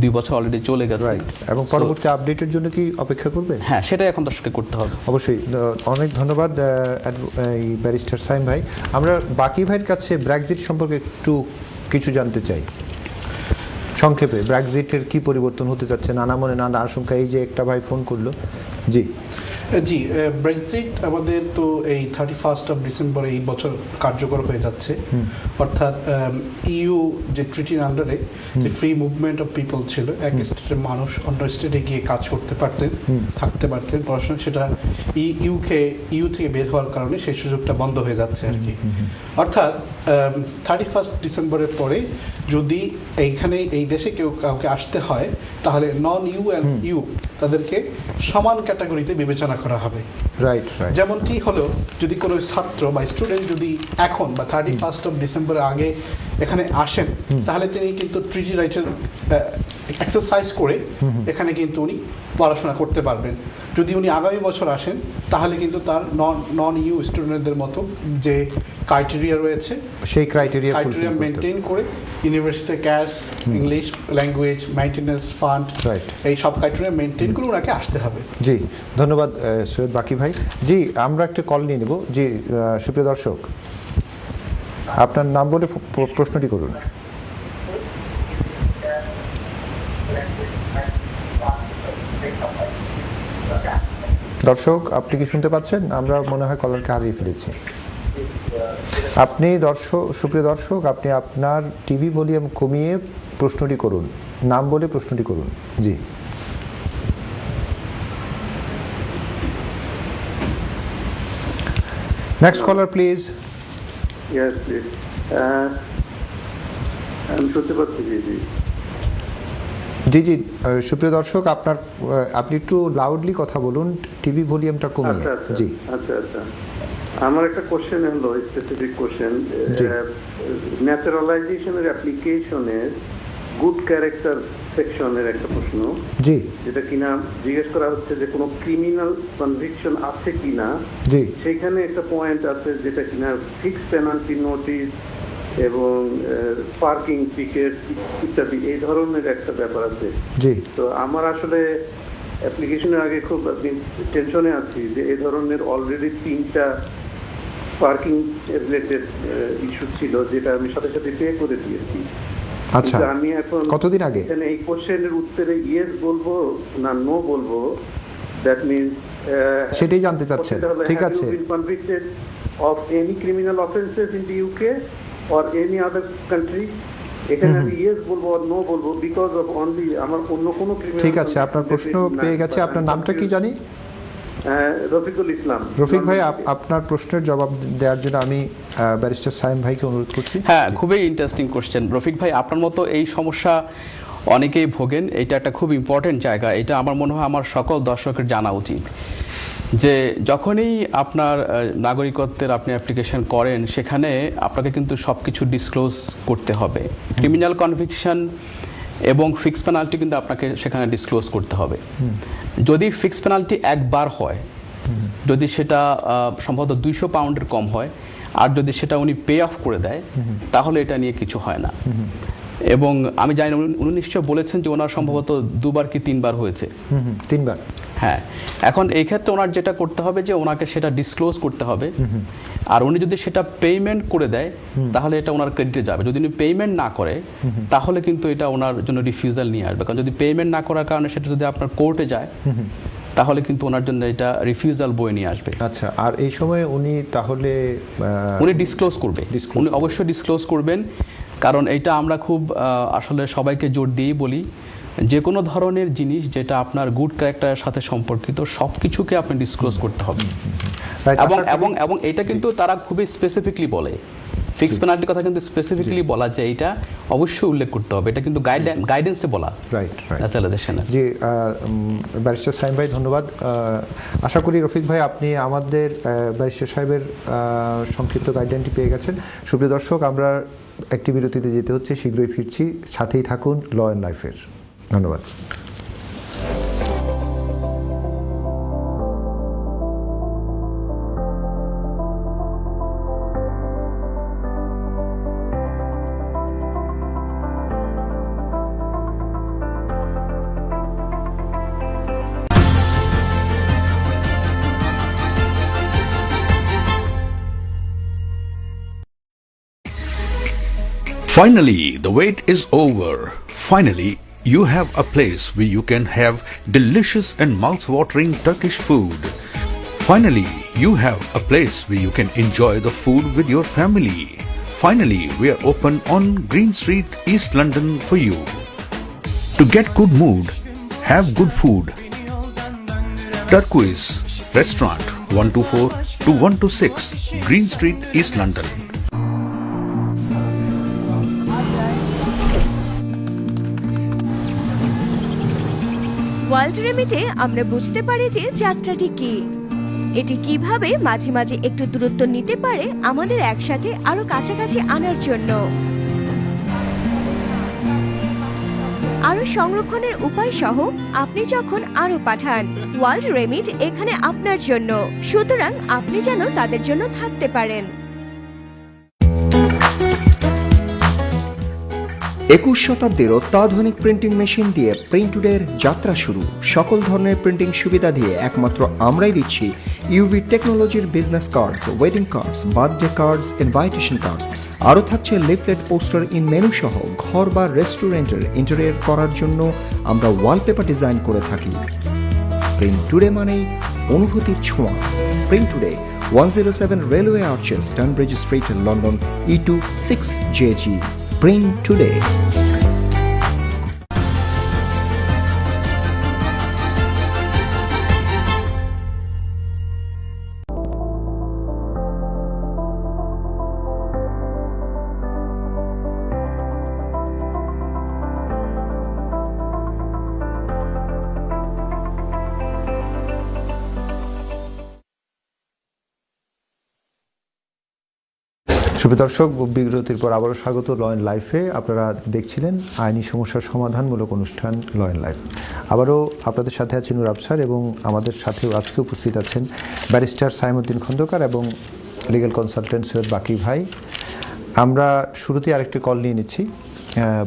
2 বছর অলরেডি চলে গেছে, এবং পরবর্তী আপডেটের জন্য কি অপেক্ষা করবে? হ্যাঁ, সেটাই এখন দর্শককে করতে হবে। অবশ্যই। অনেক ধন্যবাদ ব্যারিস্টার সাইম ভাই। আমরা বাকি ভাইয়ের কাছে ব্রেক্সিট সম্পর্কে একটু কিছু জানতে চাই সংক্ষেপে। ব্রেক্সিটের কি পরিবর্তন হতে যাচ্ছে, নানা মনে নানা আশঙ্কা, এই যে একটা ভাই ফোন করলো। জি জি, ব্রেক্সিট আমাদের তো এই 31 ডিসেম্বর এই বছর কার্যকর হয়ে যাচ্ছে। অর্থাৎ ইউ যে ট্রিটির আন্ডারে যে ফ্রি মুভমেন্ট অফ পিপল ছিল, এক স্টেটের মানুষ অন্য স্টেটে গিয়ে কাজ করতে পারতেন, থাকতে পারতেন, পড়াশোনা, সেটা ইউ থেকে বের হওয়ার কারণে সেই সুযোগটা বন্ধ হয়ে যাচ্ছে আর কি। অর্থাৎ 31 ডিসেম্বরের পরে যদি এইখানে এই দেশে কাউকে আসতে হয়, তাহলে নন ইউ অ্যান্ড ইউ তাদেরকে সমান ক্যাটাগরিতে বিবেচনা করা হবে। রাইট। যেমনটি হলো, যদি কোনো ছাত্র বা স্টুডেন্ট যদি এখন বা 31 ডিসেম্বরের আগে এখানে আসেন, তাহলে তিনি কিন্তু ট্রিটি রাইটের এক্সারসাইজ করে এখানে কিন্তু উনি পড়াশোনা করতে পারবেন। যদি উনি আগামী বছর আসেন, তাহলে কিন্তু তার নন ইউ স্টুডেন্টদের মতো যে ক্রাইটেরিয়া রয়েছে সেই ক্রাইটেরিয়া মেনটেন করে ইউনিভার্সিটিতে cash, English language, maintenance fund, এই সব ক্রাইটেরিয়া মেনটেন করে ওনাকে আসতে হবে। জি, ধন্যবাদ সৈয়দ বাকি ভাই। জি, আমরা একটা কল নিয়ে নেব। জি, সুপ্রিয় দর্শক, আপনার নাম বলে প্রশ্নটি করুন। দর্শক, আপনি কি শুনতে পাচ্ছেন? আমরা মনে হয় কলারকে হারিয়ে ফেলেছি। আপনি সুপ্রিয় দর্শক, আপনি আপনার টিভি ভলিউম কমিয়ে প্রশ্নটি করুন, নাম বলে প্রশ্নটি করুন। জি, next caller please. Yes, please. আমি শুনতে পাচ্ছি। জি জি, সুপ্রিয় দর্শক, আপনি একটু লাউডলি কথা বলুন, টিভি ভলিউমটা কমিয়ে। জি আচ্ছা, আমার একটা কোশ্চেন হলো, স্পেসিফিক কোশ্চেন, ন্যাচারালাইজেশনের অ্যাপ্লিকেশনের গুড ক্যারেক্টার সেকশনের একটা প্রশ্ন। জি, যেটা কিনা জিজ্ঞেস করা হচ্ছে যে কোনো ক্রিমিনাল কনভিকশন আছে কিনা। জি, সেখানে একটা পয়েন্ট আছে যেটা কিনা ফিক্স পেনাল্টি নোটিস এবং পার্কিং টিকেট ইত্যাদি এই ধরনের একটা ব্যাপার আছে। জি, তো আমার আসলে অ্যাপ্লিকেশনের আগে খুব টেনশনে আছি যে এই ধরনের অলরেডি 3টা পার্কিং রিলেটেড ইস্যু ছিল, যেটা আমি সাথে সাথে পে করে দিয়েছি। আচ্ছা, আমি এখন কতদিন আগে এই কোশ্চেনের উত্তরে ইয়েস বলবো না নো বলবো, দ্যাট মিনস সেটাই জানতে চাচ্ছেন। ঠিক আছে, convicted of any criminal offences in the UK or any other country. এখানে আমি ইয়েস বলবো আর নো বলবো বিকজ অফ অনলি আমার অন্য কোনো ক্রিমিনাল। ঠিক আছে, আপনার প্রশ্ন পেয়ে গেছে। আপনার নামটা কি জানি? রফিকুল ইসলাম। রফিক ভাই, আপনার প্রশ্নের জবাব দেওয়ার জন্য আমি ব্যারিস্টার সাইম ভাইকে অনুরোধ করছি। হ্যাঁ, খুবই ইন্টারেস্টিং কোশ্চেন রফিক ভাই। আপনার মতো এই সমস্যা অনেকেই ভোগেন, এটা একটা খুব ইম্পর্টেন্ট জায়গা। এটা আমার মনে হয় আমার সকল দর্শকের জানা উচিত যে যখনই আপনার নাগরিকত্বের আপনি অ্যাপ্লিকেশন করেন, সেখানে আপনাকে কিন্তু সব কিছু ডিসক্লোজ করতে হবে। ক্রিমিনাল কনভিকশন এবং ফিক্স পেনাল্টি কিন্তু আপনাকে সেখানে ডিসক্লোজ করতে হবে। যদি ফিক্স পেনাল্টি একবার হয়, যদি সেটা সম্ভবত 200 পাউন্ডের কম হয়, আর যদি সেটা উনি পে অফ করে দেয়, তাহলে এটা নিয়ে কিছু হয় না। এবং আমি জানি উনি নিশ্চয় বলেছেন যে ওনার সম্ভবত 2বার কি 3বার হয়েছে। 3বার। হ্যাঁ, এখন এই ক্ষেত্রে ওনার যেটা করতে হবে যে ওনাকে সেটা ডিসক্লোজ করতে হবে। আর উনি যদি সেটা পেমেন্ট করে দেয় তাহলে এটা ওনার ক্রেডিটে যাবে। যদি উনি পেমেন্ট না করে তাহলে কিন্তু এটা ওনার জন্য রিফিউজাল নিয়ে আসবে। কারণ যদি পেমেন্ট না করার কারণে সেটা যদি আপনার কোর্টে যায় তাহলে কিন্তু ওনার জন্য এটা রিফিউজাল বয়ে নিয়ে আসবে। আচ্ছা, আর এই সময় উনি তাহলে উনি ডিসক্লোজ করবে, উনি অবশ্যই ডিসক্লোজ করবেন। কারণ এটা আমরা খুব আসলে সবাইকে জোর দিয়েই বলি, যে কোনো ধরনের জিনিস যেটা আপনার গুড ক্যারেক্টারের সাথে সম্পর্কিত সব কিছুকে আপনি ডিসক্লোজ করতে হবে। এবং এটা কিন্তু তারা খুবই স্পেসিফিকলি বলে, ফিক্স পেনাল্টির কথা কিন্তু স্পেসিফিকলি বলা যে এটা অবশ্যই উল্লেখ করতে হবে। এটা কিন্তু গাইডেন্সে বলা। রাইট। জি, ব্যারিস্টার সাইম ভাই ধন্যবাদ। আশা করি রফিক ভাই আপনি আমাদের ব্যারিস্টার সাহেবের সংক্ষিপ্ত গাইডলাইনটি পেয়ে গেছেন। সুপ্রিয় দর্শক, আমরা একটি বিরতিতে যেতে হচ্ছে, শীঘ্রই ফিরছি, সাথেই থাকুন ল অ্যান্ড লাইফের। ধন্যবাদ। Finally, the wait is over. Finally, you have a place where you can have delicious and mouth-watering Turkish food. Finally, you have a place where you can enjoy the food with your family. Finally, we are open on Green Street, East London for you. To get good mood, have good food. Turquoise Restaurant, 124 to 126, Green Street, East London. World রেমিটে আমরা বুঝতে পারি যে যাত্রাটি কি, এটি কিভাবে মাঝে মাঝে একটু দূরত্ব নিতে পারে আমাদের একসাথে আরো কাছাকাছি আনার জন্য। আরো সংরক্ষণের উপায় সহ আপনি যখন আরো পাঠান, ওয়ার্ল্ড রেমিট এখানে আপনার জন্য, সুতরাং আপনি যেন তাদের জন্য থাকতে পারেন। 21 শতাব্দীর অত্যাধুনিক প্রিন্টিং মেশিন দিয়ে প্রিন্টুডের যাত্রা শুরু। সকল ধরনের প্রিন্টিং সুবিধা দিয়ে একমাত্র আমরাই দিচ্ছি ইউভি টেকনোলজির business cards, wedding cards, birthday cards, invitation cards. আরও থাকছে লিফলেট, পোস্টার ইন মেনু সহ ঘর বা রেস্টুরেন্টের ইন্টেরিয়র করার জন্য আমরা ওয়ালপেপার ডিজাইন করে থাকি। প্রিন্টুডে মানেই অনুভূতির ছোঁয়া। প্রিন্টুডে 107 Railway Arches, Tunbridge Street, London, E2 6JG. Print today. সুপ্রিয় দর্শক, বিরতির পর আবারও স্বাগত ল অ্যান্ড লাইফে। আপনারা দেখছিলেন আইনি সমস্যার সমাধানমূলক অনুষ্ঠান ল অ্যান্ড লাইফ। আবারও আপনাদের সাথে আছেন নুর আফসার এবং আমাদের সাথেও আজকে উপস্থিত আছেন ব্যারিস্টার সাইমুদ্দিন খন্দকার এবং লিগ্যাল কনসালটেন্ট সৈয়দ বাকি ভাই। আমরা শুরুতেই আরেকটি কল নিয়ে নিচ্ছি,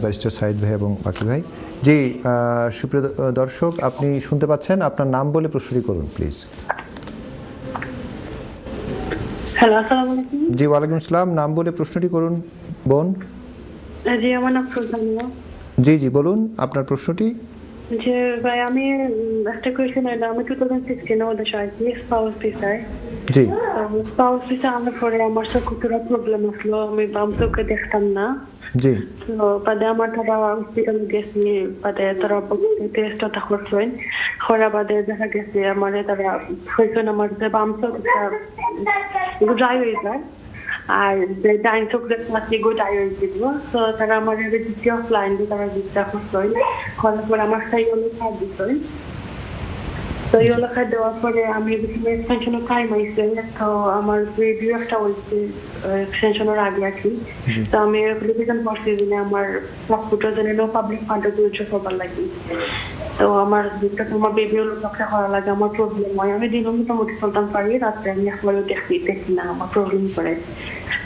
ব্যারিস্টার সাইদ ভাই এবং বাকি ভাই। জি সুপ্রিয় দর্শক, আপনি শুনতে পাচ্ছেন? আপনার নাম বলে প্রশ্নটি করুন প্লিজ। হ্যালো, আসসালামু আলাইকুম। জি ওয়ালাইকুম আসসালাম। নাম বলে প্রশ্নটি করুন বোন। জি, আমার নাম সুলতানা। জি জি বলুন আপনার প্রশ্নটি। যে ভাই, আমি একটা কোয়েশ্চেন হলো, আমি 2016 ওদের সাথে স্পাউস ভিসায়। জি। স্পাউস ভিসা আনার পরে আমার চোখে প্রবলেম আসলো, আমি বাম চোখে দেখতাম না। জি। তো বাদে আমার তারা হসপিটালে গেছি, বাদে তারা টেস্টটা করছেন, করা বাদে দেখা গেছে আমার তারা হয়েছেন আমার যে বাম চোখটা ড্রাই হয়ে যায়, আর ডাইন চোখের পাশে ড্রাই হয়ে গেছিল। তো তারা আমার দ্বিতীয় অফলাইন দিয়ে তারা জিজ্ঞাসা করছেন, করার পর আমার সেই অনুসার দিচ্ছেন। তো এই এলাকায় দেওয়ার পরে আমি এক্সটেনশনের টাইম হয়েছে, তো আমার বিরোধটা হয়েছে এক্সটেনশনের আগে আর কি। তো আমি অ্যাপ্লিকেশন করছি যে আমার পাসপোর্টের জন্য পাবলিক ফান্ডের উইথড্র করবার লাগে। তো আমার বেবি হলো চোখটা করা লাগে, আমার প্রবলেম হয়। আমি দিনও মোটামুটি চলতাম পারি, রাত্রে আমি একবারও দেখি না, আমার প্রবলেম করে।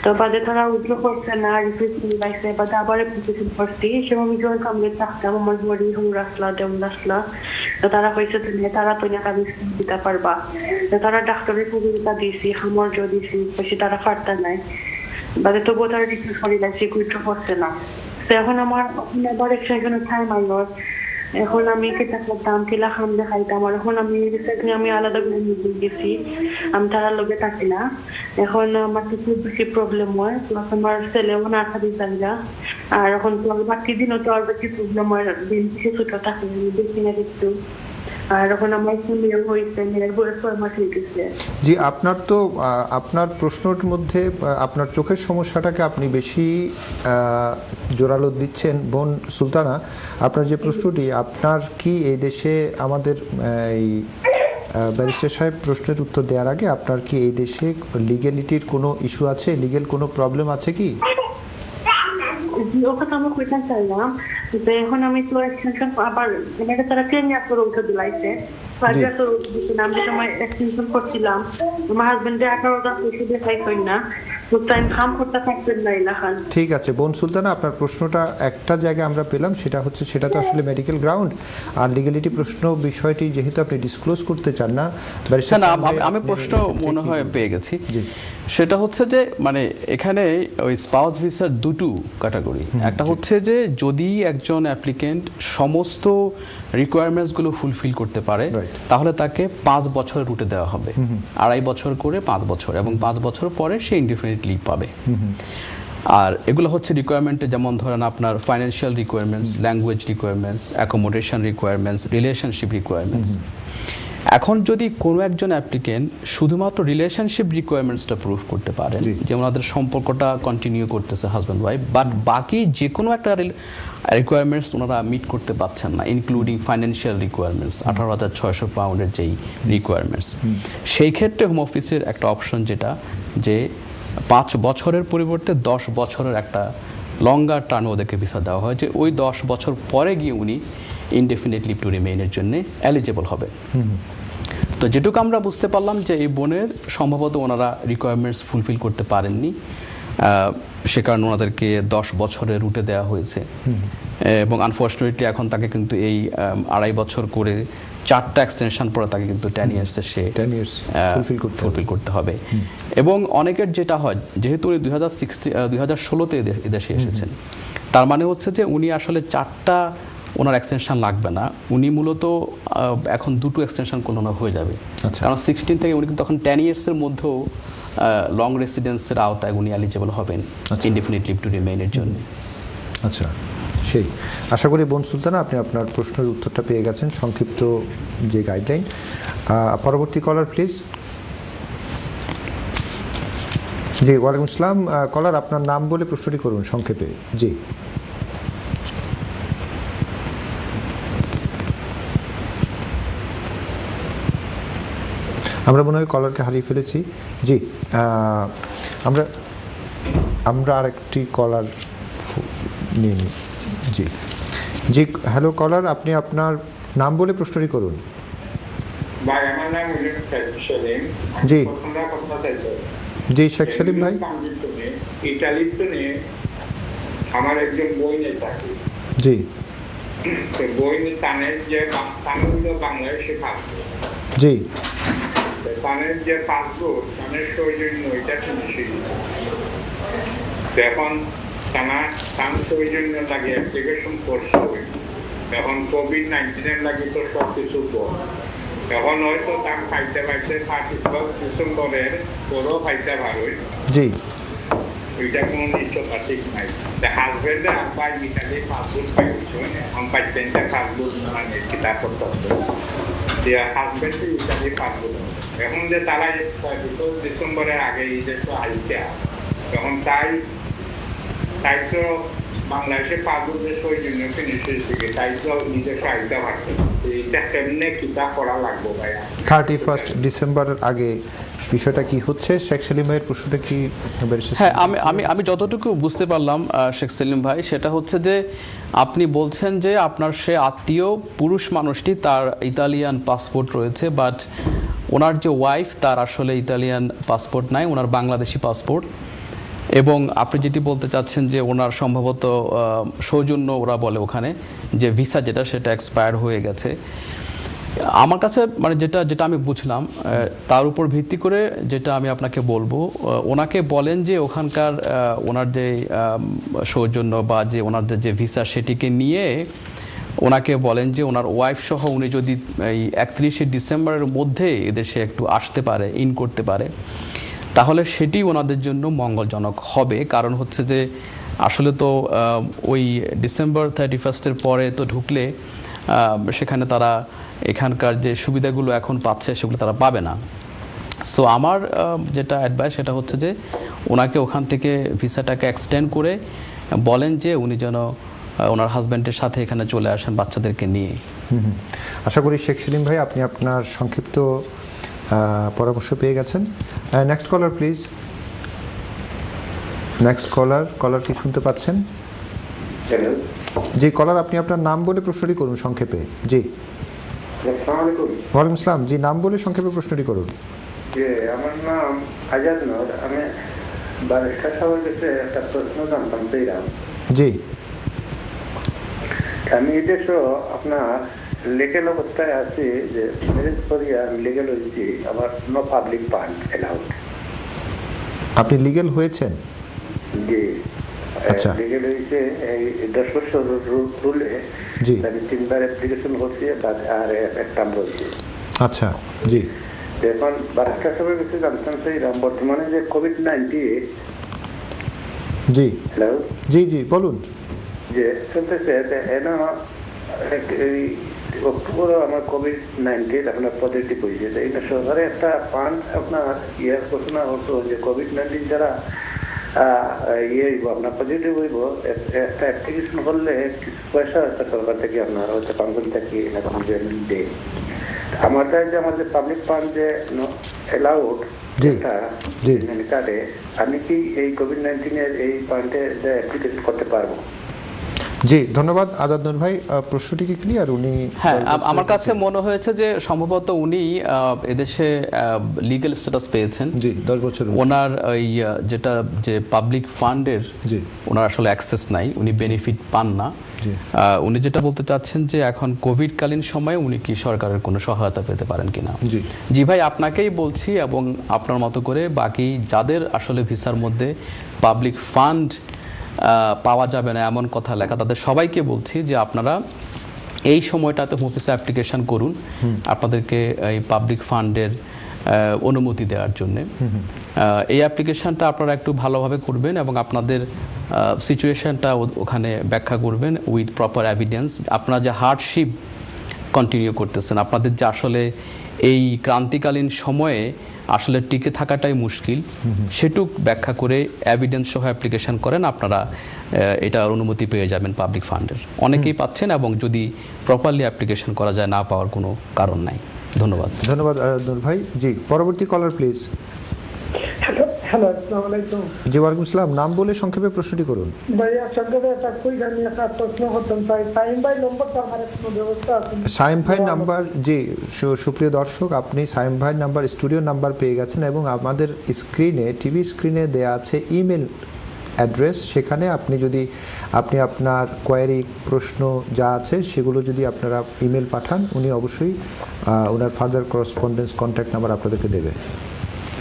তো বাদে তারা উইথড্র করছে না, রিফ্রেশমেন্ট পাইছে, বাদে আবার অ্যাপ্লিকেশন করছি। সেরকম আমি জয়েন কামড়ে থাকতাম, আমার বডি হুমরা আসলা দেউন আসলা। তো তারা হয়েছে তারা তো আমি দিতে পারবা। তারা ডাক্তারের সুবিধা দিয়েছি, সামর্থ্য দিয়েছি, বেশি তারা ফাটতা নাই। বাদে তবুও তারা রিফ্রেশ করে লাগছে, উইথড্র করছে না। তো এখন আমার আবার এক্সটেনশনের টাইম আইলো, এখন আমি কেটা করতাম, কিলা খাম দেখাইতাম। আর এখন আমি রিসেন্টলি আমি আলাদা গেছি, আমি তারা লোকে থাকি না। এখন আমার তো খুব বেশি প্রবলেম হয়, প্লাস আমার ছেলেও না থাকি জায়গা। আর এখন তো বাকি দিনও তো আর বেশি প্রবলেম হয়, দিন বেশি ছোট থাকে, দেখি না একটু। আর এখন আমার মেয়ের হয়েছে, মেয়ের বয়স 6 মাস হয়ে গেছে। জি, আপনার তো আপনার প্রশ্নের মধ্যে আপনার চোখের সমস্যাটাকে আপনি বেশি জোরালো দিচ্ছেন বোন সুলতানা। আপনার যে প্রশ্নটি, আপনার কি এই দেশে আমাদের এই ব্যারিস্টার সাহেব প্রশ্নের উত্তর দেওয়ার আগে আপনার কি এই দেশে লিগ্যালিটির কোনো ইস্যু আছে, লিগ্যাল কোনো প্রবলেম আছে কি? ও কথা আমি কইতে চাইলাম যে এখন আমি তো এক্সটেনশন আবার এটা তারা ট্রেন করে উঠে দিলাইছে। আমি যে সময় এক্সটেনশন করছিলাম, আমার হাজবেন্ডে 18টা পয়সা দেখাই না, তো টাইম কাম করতে থাকবেন না এলাকান। ঠিক আছে বোন সুলতানা, আপনার প্রশ্নটা একটা জায়গায় আমরা পেলাম, সেটা হচ্ছে সেটা তো আসলে মেডিকেল গ্রাউন্ড। আর লিগ্যালিটি প্রশ্ন বিষয়টি যেহেতু আপনি ডিসক্লোজ করতে চান না, আমি প্রশ্ন মনে হয় পেয়ে গেছি। সেটা হচ্ছে যে মানে এখানে ওই স্পাউস ভিসার দুটো ক্যাটাগরি। একটা হচ্ছে যে যদি একজন অ্যাপ্লিকেন্ট সমস্ত রিকোয়ারমেন্টসগুলো ফুলফিল করতে পারে, তাহলে তাকে 5 বছরের রুটে দেওয়া হবে, 2.5 বছর করে 5 বছর, এবং 5 বছর পরে সে ইনডিফিনিট লিভ পাবে। আর এগুলো হচ্ছে রিকোয়ারমেন্টে, যেমন ধরেন আপনার financial requirements, language requirements, accommodation requirements, relationship requirements. এখন যদি কোনো একজন অ্যাপ্লিকেন্ট শুধুমাত্র রিলেশনশিপ রিকোয়ারমেন্টসটা প্রুভ করতে পারেন, যে ওনাদের সম্পর্কটা কন্টিনিউ করতেছে হাজব্যান্ড ওয়াইফ, বাট বাকি যে কোনো একটা রিকোয়ারমেন্টস ওনারা মিট করতে পারছেন না, ইনক্লুডিং ফাইন্যান্সিয়াল রিকোয়ারমেন্টস, 18,600 পাউন্ডের যেই রিকোয়ারমেন্টস, সেই ক্ষেত্রে হোম অফিসের একটা অপশন যেটা, যে 5 বছরের পরিবর্তে 10 বছরের একটা লঙ্গার টার্ম ওদেরকে ভিসা দেওয়া হয়, যে ওই 10 বছর পরে গিয়ে উনি ইনডেফিনিট লিভ টু রিমেইনের জন্য এলিজিবল হবে। তো যেটুকু আমরা বুঝতে পারলাম যে এই বোনের সম্ভবত ওনারা রিকোয়ারমেন্টস ফুলফিল করতে পারেননি, সে কারণে ওনাদেরকে 10 বছরের রুটে দেওয়া হয়েছে। এবং আনফর্চুনেটলি এখন তাকে কিন্তু এই 2.5 বছর করে 4টা এক্সটেনশন পরে তাকে কিন্তু 10 ইয়ার্সে সে ফুলফিল করতে হবে। এবং অনেকের যেটা হয়, যেহেতু উনি 2016-তে এদেশে এসেছেন, তার মানে হচ্ছে যে উনি আসলে 4টা ওনার এক্সটেনশন লাগবে না। উনি মূলত এখন 2টো এক্সটেনশন করলে ওনার হয়ে যাবে। কারণ 16 থেকে উনি কিন্তু তখন 10 ইয়ার্সের মধ্যেও লং রেসিডেন্সের আওতায় উনি এলিজিবল হবেন ইনডিফিনিট লিভ টু রিমেইনের জন্য। আচ্ছা, সেই আশা করি বোন সুলতানা আপনি আপনার প্রশ্নের উত্তরটা পেয়ে গেছেন, সংক্ষিপ্ত যে গাইডলাইন। পরবর্তী কলার প্লিজ। জি, ওয়ালাইকুম আসসালাম। কলার আপনার নাম বলে প্রশ্নটি করুন সংক্ষেপে। জি, আমরা মনে হয় কলারকে হারিয়ে ফেলেছি। জি, আমরা আরেকটি কলার নিয়ে নিই। জি জি, হ্যালো কলার, আপনি আপনার নাম বলে প্রশ্নটি করুন। ভাই আমার নাম শেখ সেলিম। জি জি, শেখ সেলিম সেলিম ভাই। ইটালিতে আমার একজন বইনে থাকে। জি, বইনে তানের যে তামিল বাংলাদেশে থাকবে। জি, তানের যে পাসপোর্ট তানের সৌজন্য এটা ফিনিশিং। এখন তান সৌজন্য লাগে অ্যাপ্লিকেশন করতে হবে। এখন COVID-19 লাগে তো সব কিছু পর। এখন হয়তো তার পাইতে 31 ডিসেম্বরের পরও পাইতে পারবে। জি, এটা কোনো নিশ্চয়তা ঠিক নাই। হাজবেন্ডে আব্বাই ইটালি পাসপোর্ট পাইছে, এখন পাইতেন পাসপোর্ট মানে কিতাব করতে হবে। হাজবেন্ড ইটালি পাসপোর্ট, এখন যে তারা 31 ডিসেম্বরের আগে এই দেশে আইতে, এখন তাই তো বাংলাদেশে পাসপোর্টের প্রয়োজন্য ফিনিশের থেকে তাই তো নিজস্ব আইতে পারছে। এটা কেমনে কিতাব করা লাগবে ভাই? 31 ডিসেম্বরের আগে বিষয়টা কি হচ্ছে? শেখ সেলিম ভাইয়ের প্রশ্নটা কি? হ্যাঁ, আমি যতটুকু বুঝতে পারলাম শেখ সেলিম ভাই, সেটা হচ্ছে যে আপনি বলছেন যে আপনার সে আত্মীয় পুরুষ মানুষটি তার ইতালিয়ান পাসপোর্ট রয়েছে, বাট ওনার যে ওয়াইফ তার আসলে ইতালিয়ান পাসপোর্ট নাই, ওনার বাংলাদেশি পাসপোর্ট। এবং আপনি যেটি বলতে চাচ্ছেন যে ওনার সম্ভবত সৌজন্য ওরা বলে ওখানে যে ভিসা যেটা সেটা এক্সপায়ার হয়ে গেছে। আমার কাছে মানে যেটা আমি বুঝলাম, তার উপর ভিত্তি করে যেটা আমি আপনাকে বলবো, ওনাকে বলেন যে ওখানকার ওনার যে সৌজন্য বা যে ওনাদের যে ভিসা সেটিকে নিয়ে ওনাকে বলেন যে ওনার ওয়াইফ সহ উনি যদি এই 31 ডিসেম্বরের মধ্যে এদেশে একটু আসতে পারে, ইন করতে পারে, তাহলে সেটি ওনাদের জন্য মঙ্গলজনক হবে। কারণ হচ্ছে যে আসলে তো ওই ডিসেম্বর 31 পরে তো ঢুকলে সেখানে তারা এখানকার যে সুবিধাগুলো এখন পাচ্ছে সেগুলো তারা পাবে না। সো আমার যেটা অ্যাডভাইস সেটা হচ্ছে যে ওনাকে ওখান থেকে ভিসাটাকে এক্সটেন্ড করে বলেন যে উনি যেন ওনার হাজব্যান্ডের সাথে এখানে চলে আসেন বাচ্চাদেরকে নিয়ে। আশা করি শেখ সেলিম ভাই আপনি আপনার সংক্ষিপ্ত পরামর্শ পেয়ে গেছেন। Next caller please. নেক্সট কলার কি শুনতে পাচ্ছেন? জি কলার, আপনি আপনার নাম বলে প্রশ্নটি করুন সংক্ষেপে। জি, ওয়ালাইকুম আসসালাম। জি, নাম বলে সংক্ষেপে প্রশ্নটি করুন। আমার নাম আজাদ নর। আমি বারিস্টার সাহেবের কাছে একটা প্রশ্ন জানতাম চাইলাম। জি, আমি এই দেশও আপনার লিগেল অবস্থায় আছি, যে ম্যারেজ করিয়া আমি লিগেল হয়েছি, আমার নো পাবলিক ফান্ড এলাউড। আপনি লিগেল হয়েছেন? জি, আচ্ছা, লিগেল হয়েছে এই 10 বছর রুলে। জি, আমি 3বার অ্যাপ্লিকেশন করছি আর একটা বলছি। আচ্ছা, জি। এখন বারিস্টার সাহেবের কাছে জানতাম চাইলাম, বর্তমানে যে COVID-19, জি, হ্যালো, জি জি বলুন। যে চলতেছে, এই অক্টোবরে আমার COVID-19 আপনার পজিটিভ হয়েছে। এই সরকারে একটা ফান্ড আপনার ঘোষণা হতো যে COVID-19 যারা আপনার পজিটিভ হইব, একটা অ্যাপ্লিকেশন করলে কিছু পয়সা একটা সরকার থেকে আপনার হয়তো পাঙ্গল থেকে এরকম যে দেয়। আমাদের যে আমাদের পাবলিক ফান্ড যে এলাউড কার্ডে, আমি কি এই COVID-19 এই ফান্ডে অ্যাপ্লিকেশন করতে পারবো? জি, ধন্যবাদ আজাদ নূর ভাই। প্রশ্নটি কি ক্লিয়ার? উনি, হ্যাঁ, আমার কাছে মনে হয়েছে যে সম্ভবত উনি এদেশে লিগ্যাল স্ট্যাটাস পেয়েছেন। জি, 10 বছর। ওনার ওই যেটা যে পাবলিক ফান্ডের ওনার আসলে অ্যাক্সেস নাই, উনি বেনিফিট পান না। উনি যেটা বলতে চাচ্ছেন যে এখন কোভিডকালীন সময়ে উনি কি সরকারের কোনো সহায়তা পেতে পারেন কিনা। জি ভাই, আপনাকেই বলছি এবং আপনার মতো করে বাকি যাদের আসলে ভিসার মধ্যে পাবলিক ফান্ড পাওয়া যাবে না এমন কথা লেখা, তাদের সবাইকে বলছি যে আপনারা এই সময়টাতে হোম অফিসে অ্যাপ্লিকেশন করুন আপনাদেরকে এই পাবলিক ফান্ডের অনুমতি দেওয়ার জন্য। এই অ্যাপ্লিকেশনটা আপনারা একটু ভালোভাবে করবেন এবং আপনাদের সিচুয়েশনটা ওখানে ব্যাখ্যা করবেন উইথ প্রপার এভিডেন্স। আপনারা যে হার্ডশিপ কন্টিনিউ করতেছেন, আপনাদের যে আসলে এই ক্রান্তিকালীন সময়ে আসলে টিকে থাকাটাই মুশকিল, সেটুক ব্যাখ্যা করে এভিডেন্স সহ অ্যাপ্লিকেশন করেন, আপনারা এটার অনুমতি পেয়ে যাবেন পাবলিক ফান্ডের। অনেকেই পাচ্ছেন এবং যদি প্রপারলি অ্যাপ্লিকেশন করা যায় না পাওয়ার কোনো কারণ নাই। ধন্যবাদ। ধন্যবাদ নূর ভাই। জি, পরবর্তী কলার প্লিজ। হ্যালো, আসসালামু আলাইকুম। জি, ওয়ালাইকুম আসসালাম। নাম বলে সংক্ষেপে প্রশ্নটি করুন। ভাইয়া সংক্ষেপে একটা প্রশ্ন করতাম চাই। সাইম ভাই নম্বরটা আমার কোনো ব্যবস্থা আছে? সাইম ভাই নাম্বার, জি সুপ্রিয় দর্শক, আপনি সাইম ভাই নাম্বার, স্টুডিও নাম্বার পেয়ে গেছেন এবং আমাদের স্ক্রিনে, টিভি স্ক্রিনে দেয়া আছে ইমেল অ্যাড্রেস। সেখানে আপনি আপনার কোয়ারি, প্রশ্ন যা আছে সেগুলো যদি আপনারা ইমেল পাঠান, উনি অবশ্যই ওনার ফার্দার করসপন্ডেন্স কন্ট্যাক্ট নাম্বার আপনাদেরকে দেবে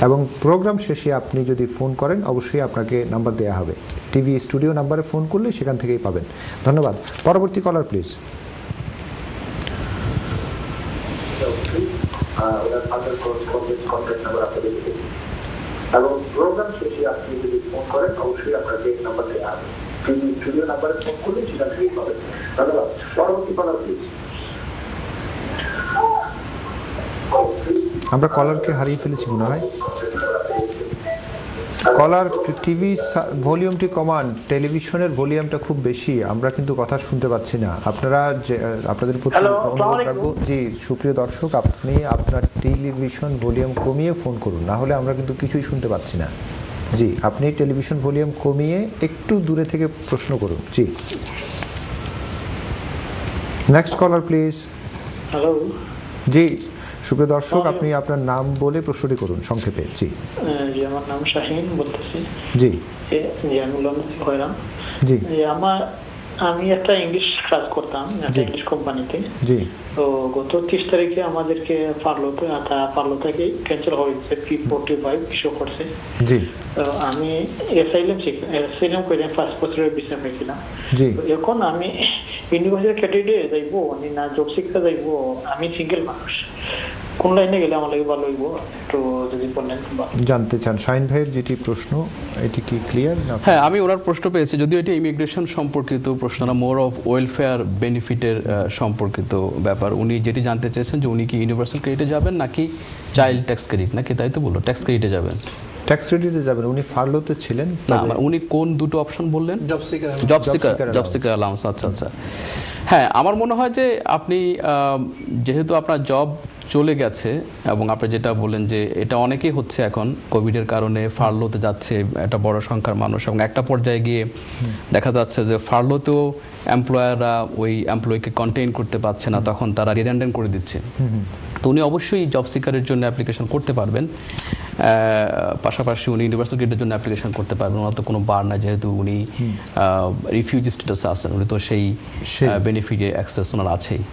এবং প্রোগ্রাম শেষে আপনি যদি ফোন করেন অবশ্যই আপনাকে নাম্বার দেওয়া হবে। টিভি স্টুডিও নাম্বারে ফোন করলে সেখান থেকেই পাবেন। ধন্যবাদ। পরবর্তী কলার প্লিজ। এবং প্রোগ্রাম শেষে আপনি যদি ফোন করেন অবশ্যই আপনাকে নাম্বার দেওয়া হবে। টিভি স্টুডিও নাম্বারে ফোন করলে সেখান থেকেই পাবেন। ধন্যবাদ। পরবর্তী কলার প্লিজ। আমরা কলারকে হারিয়ে ফেলেছি মনে হয়। কলার, টিভি ভলিউমটি কমান, টেলিভিশনের ভলিউমটা খুব বেশি, আমরা কিন্তু কথা শুনতে পাচ্ছি না। আপনাদের প্রতি অনুরোধ রাখবো, জি সুপ্রিয় দর্শক, আপনি আপনার টেলিভিশন ভলিউম কমিয়ে ফোন করুন, না হলে আমরা কিন্তু কিছুই শুনতে পাচ্ছি না। জি, আপনি টেলিভিশন ভলিউম কমিয়ে একটু দূরে থেকে প্রশ্ন করুন। জি, নেক্সট কলার প্লিজ। হ্যালো। জি সুপ্রিয় দর্শক, আপনি আপনার নাম বলে প্রশ্নটি করুন সংক্ষেপে। জি, আমার নাম শাহিন বলতেছি। জি, জি, আমি একটা ইংলিশ কাজ করতাম একটা ইংলিশ কোম্পানিতে। জি, তো গত 30 তারিখে আমাদেরকে পারলো থেকে ক্যান্সেল হয়েছে, P45 ইস্যু করছে। জি, তো আমি অ্যাসাইলাম করে 5 বছরের ভিসা পেয়েছিলাম। জি, এখন আমি ইউনিভার্সিটি ক্যান্ডিডেট যাইবো না জব শিক্ষা যাইবো, আমি সিঙ্গেল মানুষ, কোন লাইনে গেলে আমার লাগে ভালো হইব একটু যদি বলেন। জানতে চান শাহিন ভাইয়ের যেটি প্রশ্ন, এটি কি ক্লিয়ার না? হ্যাঁ, আমি ওনার প্রশ্ন পেয়েছি, যদিও এটি ইমিগ্রেশন সম্পর্কিত প্রশ্ন না, মোর অফ ওয়েলফেয়ার বেনিফিটের সম্পর্কিত ব্যাপার। উনি যেটি জানতে চেয়েছেন যে উনি কি ইউনিভার্সাল ক্রেডিটে যাবেন নাকি চাইল্ড ট্যাক্স ক্রেডিট, নাকি তাই তো বললো ট্যাক্স ক্রেডিটে যাবেন? ট্যাক্স ক্রেডিটে যাবেন। উনি ফার্লোতে ছিলেন না, উনি কোন দুটো অপশন বললেন? Job seeker allowance. আচ্ছা আচ্ছা, হ্যাঁ আমার মনে হয় যে আপনি যেহেতু আপনার জব চলে গেছে এবং আপনি যেটা বললেন যে এটা অনেকেই হচ্ছে এখন কোভিডের কারণে, ফার্লোতে যাচ্ছে একটা বড় সংখ্যার মানুষ এবং একটা পর্যায়ে গিয়ে দেখা যাচ্ছে যে ফার্লোতেও এমপ্লয়াররা ওই এমপ্লয়িকে কন্টেইন করতে পারছে না, তখন তারা রিডান্ডেন্ট করে দিচ্ছে। তো উনি অবশ্যই জব সিকারের জন্য অ্যাপ্লিকেশন করতে পারবেন, পাশাপাশি উনি ইউনিভার্সাল ক্রেডিটের জন্য অ্যাপ্লিকেশন করতে পারবেন। ওনার তো কোনো বার না, যেহেতু উনি রিফিউজি স্ট্যাটাসে আছেন, উনি তো সেই বেনিফিটে অ্যাক্সেস ওনার আছেই।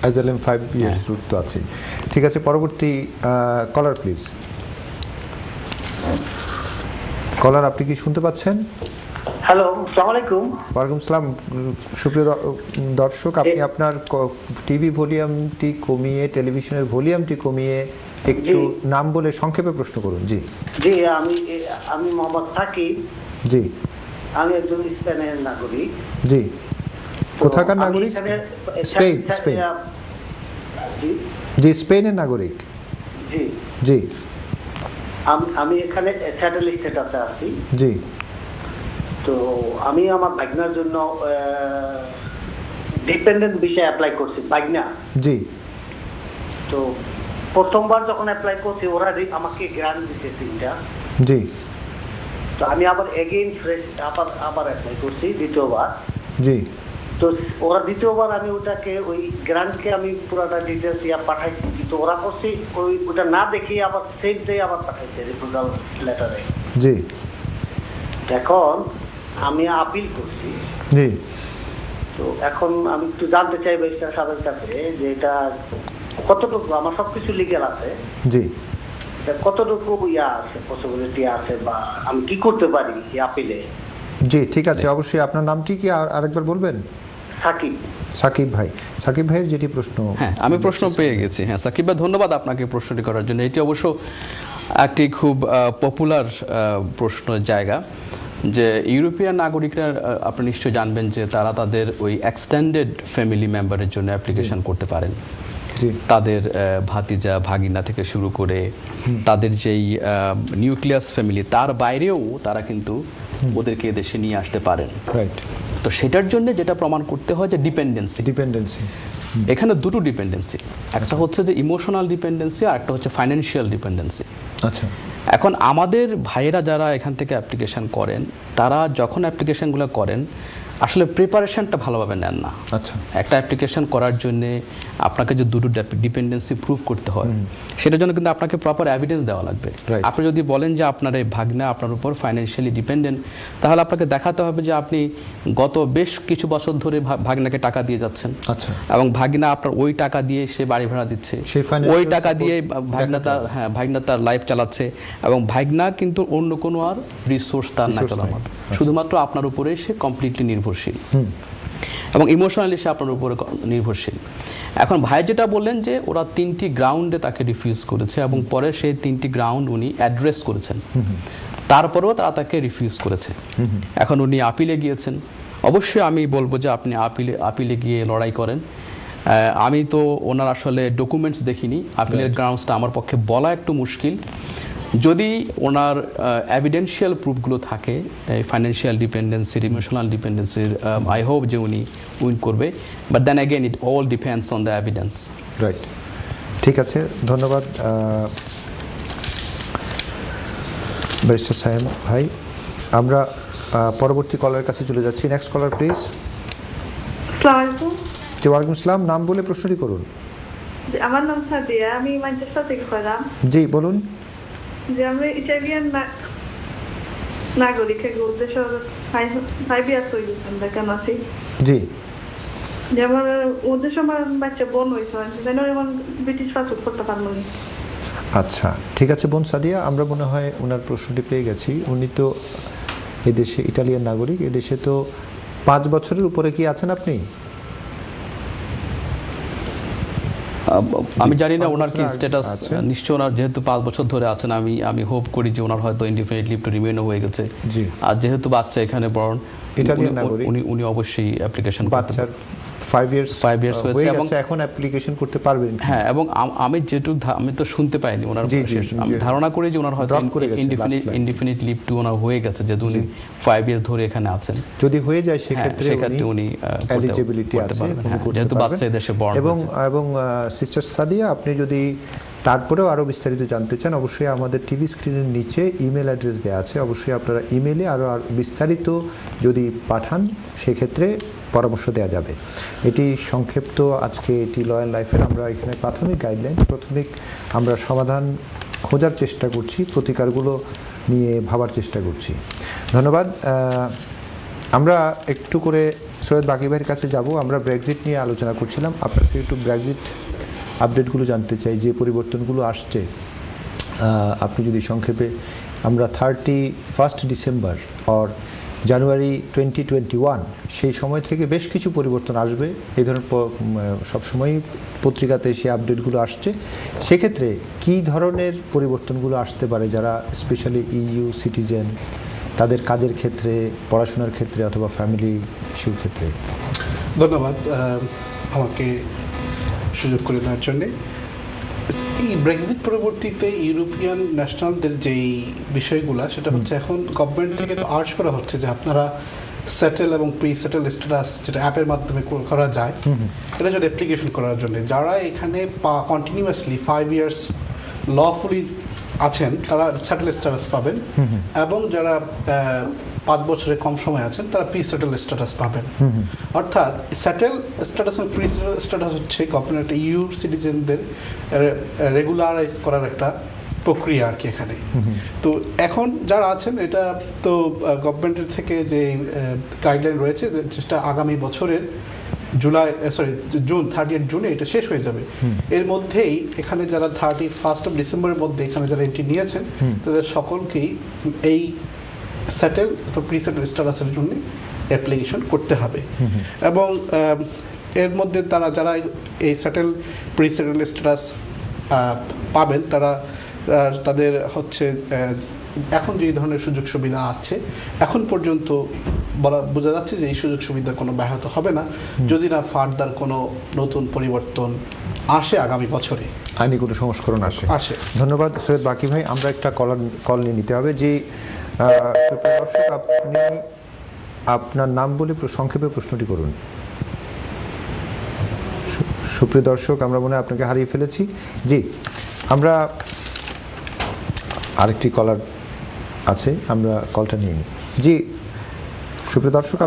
আইজেলএম 5 ইয়ার্স রুট তো আছে। ঠিক আছে, পরবর্তী কলার প্লিজ। কলার, আপনি কি শুনতে পাচ্ছেন? হ্যালো, আসসালামু আলাইকুম। ওয়ালাইকুম আসসালাম। সুপ্রিয় দর্শক, আপনি আপনার টিভি ভলিউমটি কমিয়ে, টেলিভিশনের ভলিউমটি কমিয়ে একটু নাম বলে সংক্ষেপে প্রশ্ন করুন। জি, জি, আমি মোহাম্মদ সাকিব। জি, আমি একজন স্পেনের নাগরিক। জি, কোথাকার নাগরিক? স্পেন। জি, স্পেনের নাগরিক। জি, জি, আমি এখানে স্যাটেল স্ট্যাটাসে আছি। জি, তো আমি আমার ভাগনার জন্য ডিপেন্ডেন্ট ভিসা অ্যাপ্লাই করছি। ভাগনা। জি, তো প্রথমবার যখন অ্যাপ্লাই করছি ওরা আমাকে গ্রান্ট দিতে 3টা। জি, তো আমি আবার এগেইন ফ্রেশ আবার অ্যাপ্লাই করছি দ্বিতীয়বার। জি, তো ওরা দ্বিতীয়বার আমি ওটাকে ওই গ্রান্টকে আমি পুরোটা ডিটেলস পাঠাইছি, কিন্তু ওরা করছি ওটা না দেখি আবার সেম ডে আবার পাঠাইছে রিফিউজাল লেটারে। জি, এখন আমি আপিল করছি। জি, তো এখন আমি একটু জানতে চাই ব্যারিস্টার সাহেবের কাছে যে এটা কতটুকু, আমার সবকিছু লিগ্যাল আছে। জি, কতটুকু আছে, পসিবিলিটি আছে, বা আমি কি করতে পারি এই আপিলে? জি, ঠিক আছে, অবশ্যই। আপনার নামটি কি আরেকবার বলবেন? সাকিব ভাইয়ের যেটি প্রশ্ন, হ্যাঁ আমি প্রশ্ন পেয়ে গেছি। হ্যাঁ সাকিব ভাই, ধন্যবাদ আপনাকে প্রশ্নটি করার জন্য। এটি অবশ্য একটি খুব পপুলার প্রশ্নের জায়গা, যে ইউরোপিয়ান নাগরিকরা আপনি নিশ্চয়ই জানবেন যে তারা তাদের ওই এক্সটেন্ডেড ফ্যামিলি মেম্বারের জন্য অ্যাপ্লিকেশন করতে পারেন। তাদের ভাতিজা ভাগিনা থেকে শুরু করে তাদের যেই নিউক্লিয়াস ফ্যামিলি, তার বাইরেও তারা কিন্তু ওদেরকে দেশে নিয়ে আসতে পারেন। তো সেটার জন্য যেটা প্রমাণ করতে হয় যে ডিপেন্ডেন্সি। এখানে দুটো ডিপেন্ডেন্সি, একটা হচ্ছে যে ইমোশনাল ডিপেন্ডেন্সি আর একটা হচ্ছে ফাইন্যান্সিয়াল ডিপেন্ডেন্সি। আচ্ছা, এখন আমাদের ভাইয়েরা যারা এখান থেকে অ্যাপ্লিকেশন করেন, তারা যখন অ্যাপ্লিকেশনগুলো করেন আসলে প্রিপারেশনটা ভালোভাবে নেন না। আচ্ছা, একটা অ্যাপ্লিকেশন করার জন্য আপনাকে যে দুটো ডিপেন্ডেন্সি প্রুভ করতে হয়, সেটার জন্য কিন্তু আপনাকে প্রপার এভিডেন্স দেওয়া লাগবে। আপনি যদি বলেন যে আপনার এই ভাগনা আপনার উপর ফাইন্যান্সিয়ালি ডিপেন্ডেন্ট, তাহলে আপনাকে দেখাতে হবে যে আপনি গত বেশ কিছু বছর ধরে ভাগনাকে টাকা দিয়ে যাচ্ছেন। আচ্ছা, এবং ভাগনা আপনার ওই টাকা দিয়ে সে বাড়ি ভাড়া দিচ্ছে, ওই টাকা দিয়ে ভাগনা তার লাইফ চালাচ্ছে, এবং ভাগনা কিন্তু অন্য কোনো আর রিসোর্স তার না চালানো, শুধুমাত্র আপনার উপরে সে কমপ্লিটলি নির্ভরশীল এবং ইমোশনালি সে আপনার উপরে নির্ভরশীল। এখন ভাই যেটা বললেন যে ওরা 3টি গ্রাউন্ডে তাকে রিফিউজ করেছে এবং পরে সেই 3টি গ্রাউন্ড উনি অ্যাড্রেস করেছেন, তারপরেও তারা তাকে রিফিউজ করেছে। এখন উনি আপিলে গিয়েছেন। অবশ্যই আমি বলবো যে আপনি আপিলে গিয়ে লড়াই করেন। আমি তো ওনার আসলে ডকুমেন্টস দেখিনি, আপিলের গ্রাউন্ডসটা আমার পক্ষে বলা একটু মুশকিল। যদি ওনার এভিডেন্সিয়াল প্রুফগুলো থাকে ফাইন্যান্সিয়াল ডিপেন্ডেন্সির, ইমোশনাল ডিপেন্ডেন্সির, আই হোপ যে উনি উইন করবে, but then again it all depends on the evidence. Right, ঠিক আছে, ধন্যবাদ ব্যারিস্টার সাহেব ভাই। আমরা পরবর্তী কলারের কাছে চলে যাচ্ছি। Next caller please. ওয়ালাইকুম আসসালাম, নাম বলে প্রশ্নটি করুন। আমার নাম সাদিয়া, আমি ম্যানচেস্টার থেকে কইলাম। জি বলুন। যে আমরা ইটালিয়ান নাগরিক, উদ্দেশ্য 5 ইয়ার্স হয়ে গেছে আমরা কেন আছি। জি, যে আমার উদ্দেশ্য আমার বাচ্চা বোন হয়েছে, যেন এমন ব্রিটিশ পাসপোর্ট করতে পারলো না। আচ্ছা, ঠিক আছে বোন সাদিয়া, আমরা মনে হয় ওনার প্রশ্নটি পেয়ে গেছি। উনি তো এদেশে ইটালিয়ান নাগরিক, এদেশে তো 5 বছরের উপরে কি আছেন আপনি? আমি জানি না ওনার কি স্ট্যাটাস, নিশ্চয় ওনার যেহেতু 5 বছর ধরে আছেন, আমি হোপ করি যে ওনার হয়তো ইনডিফিনিট লিভ টু রিমেইন হয়ে গেছে। আর যেহেতু বাচ্চা এখানে বর্ন, ইটালিয়ান নাগরিক, উনি অবশ্যই অ্যাপ্লিকেশন করতে পারেন। 5 ইয়ার্স হয়েছে এবং এখন অ্যাপ্লিকেশন করতে পারবেন। হ্যাঁ, এবং আমি আমি তো শুনতে পাইনি ওনার, আমি ধারণা করি যে ওনার হয়তো ইনডিফিনিট লিভ টু ওনার হয়ে গেছে, যেহেতু উনি 5 ইয়ার ধরে এখানে আছেন। যদি হয়ে যায় সেক্ষেত্রে উনি এলিজিবিলিটি আছে, যেহেতু বাচ্চা দেশে বর্ন। এবং সিস্টার সাদিয়া, আপনি যদি তারপরেও আরও বিস্তারিত জানতে চান, অবশ্যই আমাদের টিভি স্ক্রিনের নিচে ইমেল অ্যাড্রেস দেওয়া আছে, অবশ্যই আপনারা ইমেলে আরও বিস্তারিত যদি পাঠান সেক্ষেত্রে পরামর্শ দেওয়া যাবে। এটি সংক্ষিপ্ত আজকে এটি লয়াল লাইফের আমরা এখানে প্রাথমিক গাইডলাইন, আমরা সমাধান খোঁজার চেষ্টা করছি, প্রতিকারগুলো নিয়ে ভাবার চেষ্টা করছি। ধন্যবাদ। আমরা একটু করে সৈয়দ বাকি ভাইয়ের কাছে যাব। আমরা ব্রেক্সিট নিয়ে আলোচনা করছিলাম, আপনাকে একটু ব্রেক্সিট আপডেটগুলো জানতে চাই, যে পরিবর্তনগুলো আসছে আপনি যদি সংক্ষেপে। আমরা 31 ডিসেম্বর অর জানুয়ারি 2021 সেই সময় থেকে বেশ কিছু পরিবর্তন আসবে, এই ধরনের সবসময়ই পত্রিকাতে সেই আপডেটগুলো আসছে। সেক্ষেত্রে কী ধরনের পরিবর্তনগুলো আসতে পারে যারা স্পেশালি ইইউ সিটিজেন, তাদের কাজের ক্ষেত্রে, পড়াশোনার ক্ষেত্রে অথবা ফ্যামিলি ইস্যুর ক্ষেত্রে? ধন্যবাদ আমাকে সুযোগ করে দেওয়ার জন্যে। এই ব্রেক্সিট পরবর্তীতে ইউরোপিয়ান ন্যাশনালদের যেই বিষয়গুলো, সেটা হচ্ছে এখন গভর্নমেন্ট থেকে তো আর্জ করা হচ্ছে যে আপনারা সেটেল এবং প্রি সেটেল স্ট্যাটাস, যেটা অ্যাপের মাধ্যমে করা যায়, এটা যদি অ্যাপ্লিকেশন করার জন্য যারা এখানে কন্টিনিউয়াসলি 5 ইয়ার্স লফুলি আছেন তারা সেটেল স্ট্যাটাস পাবেন, এবং যারা 5 বছরের কম সময় আছেন তারা প্রি সেটেল স্ট্যাটাস পাবেন। অর্থাৎ সেটেল স্ট্যাটাস এবং প্রি সেটেল স্ট্যাটাস হচ্ছে গভর্নমেন্ট একটা ইউ সিটিজেনদের রেগুলারাইজ করার একটা প্রক্রিয়া আর কি এখানে। তো এখন যারা আছেন, এটা তো গভর্নমেন্টের থেকে যে গাইডলাইন রয়েছে, যেটা আগামী বছরের জুন 30 জুনে এটা শেষ হয়ে যাবে। এর মধ্যেই এখানে যারা 31 ডিসেম্বরের মধ্যে এখানে যারা এন্ট্রি নিয়েছেন তাদের সকলকেই এই সেটেল তো প্রি সেটেল স্ট্যাটাসের জন্য অ্যাপ্লিকেশন করতে হবে। এবং এর মধ্যে যারা এই প্রি সেটেল স্ট্যাটাস পাবেন তারা তাদের হচ্ছে এখন যে ধরনের সুযোগ সুবিধা আছে এখন পর্যন্ত বোঝা যাচ্ছে যে এই সুযোগ সুবিধা কোনো ব্যাহত হবে না যদি না ফার্দার কোনো নতুন পরিবর্তন আসে আগামী বছরে, আইনি কোনো সংস্করণ আসে। ধন্যবাদ সৈয়দ বাকি ভাই। আমরা একটা কল নিয়ে নিতে হবে। যে দর্শক, আপনি আপনার নাম বলে সংক্ষেপে প্রশ্নটি করুন। সুপ্রিয় দর্শক, আমরা মনে হয় আপনাকে হারিয়ে ফেলেছি। জি, আমরা আরেকটি কলার আছে, আমরা কলটা নিয়ে নিই। জি সুপ্রিয় দর্শক,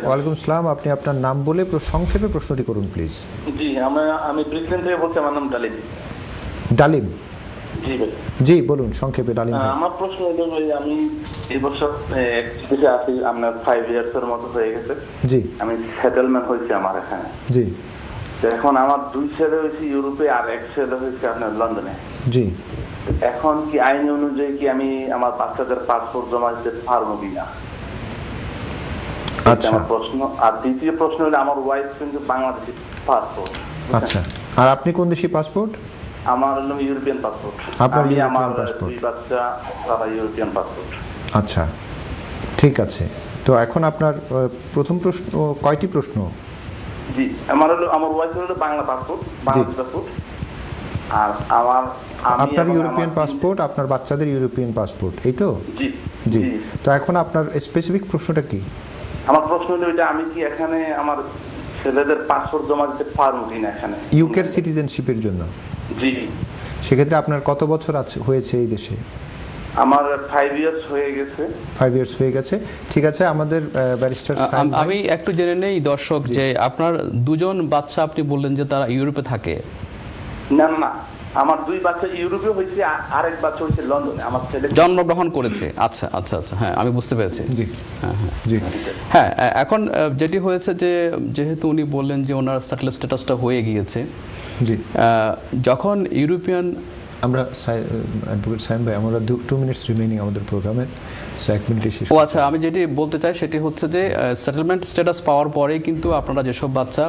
ওয়ালাইকুম আসসালাম, আপনি আপনার নাম বলে সংক্ষেপে প্রশ্নটি করুন প্লিজ। জি, আমি ব্রিসবেন থেকে বলছি, আমার নাম ডালিম। ডালিম? জি ভাই। জি বলুন সংক্ষেপে ডালিম ভাই। আমার প্রশ্ন হলো ভাই, আমি এই বছর দেশে আছি, আপনার 5 ইয়ার্স এর মতো হয়ে গেছে। জি। আমি সেটেলমেন্ট হয়েছে আমার এখানে। জি। এখন আমার 2 ছেলে হয়েছে ইউরোপে আর 1 ছেলে হয়েছে আপনার লন্ডনে। জি। এখন কি আইন অনুযায়ী কি আমি আমার বাচ্চাদের পাসপোর্ট জমা দিতে পারবো কিনা? আচ্ছা, প্রশ্ন। আর দ্বিতীয় প্রশ্ন হলো, আমার ওয়াইফ কিন্তু বাংলাদেশি পাসপোর্ট। আচ্ছা, আর আপনি কোন দেশি পাসপোর্ট? আমার হলো ইউরোপিয়ান পাসপোর্ট। আপনার আমার দুই বাচ্চা তারা ইউরোপিয়ান পাসপোর্ট। আচ্ছা, ঠিক আছে। তো এখন আপনার প্রথম প্রশ্ন, কয়টি প্রশ্ন? জি, আমার ওয়াইফ হলো বাংলা পাসপোর্ট, বাংলাদেশ পাসপোর্ট। আর আপনার ইউরোপিয়ান পাসপোর্ট, আপনার বাচ্চাদের ইউরোপিয়ান পাসপোর্ট, এই তো? জি। জি। তো এখন আপনার স্পেসিফিক প্রশ্নটা কি? আমার প্রশ্ন হলো এটা, আমি কি এখানে আমার ছেলেদের পাসপোর্ট জমা দিতে পারবো কিনা এখানে ইউকের সিটিজেনশিপের জন্য? জি। সেক্ষেত্রে আপনার কত বছর হয়েছে এই দেশে? আমার 5 ইয়ার্স হয়ে গেছে। 5 ইয়ার্স হয়ে গেছে, ঠিক আছে। আমাদের ব্যারিস্টার আমি একটু জেনে নেই দর্শক, যে আপনার দুজন বাচ্চা আপনি বললেন যে তারা ইউরোপে থাকে। না না, আমার 2 বাচ্চা ইউরোপে হয়েছে, আরেক বাচ্চা হয়েছে লন্ডনে। আমার ছেলে জন্মগ্রহণ করেছে। আচ্ছা আচ্ছা আচ্ছা, হ্যাঁ আমি বুঝতে পেরেছি। জি। হ্যাঁ হ্যাঁ জি। হ্যাঁ, এখন যেটি হয়েছে যে যেহেতু উনি বললেন যে ওনার সেটেল স্ট্যাটাসটা হয়ে গিয়েছে, জি, যখন ইউরোপিয়ান, আমরা অ্যাডভোকেট সাইম ভাই, আমরা 2 মিনিটস রিমেইনিং আমাদের প্রোগ্রামের, 1 মিনিটে শেষ। ও আচ্ছা, আমি যেটি বলতে চাই সেটি হচ্ছে যে সেটেলমেন্ট স্ট্যাটাস পাওয়ার পরে কিন্তু আপনারা যেসব বাচ্চা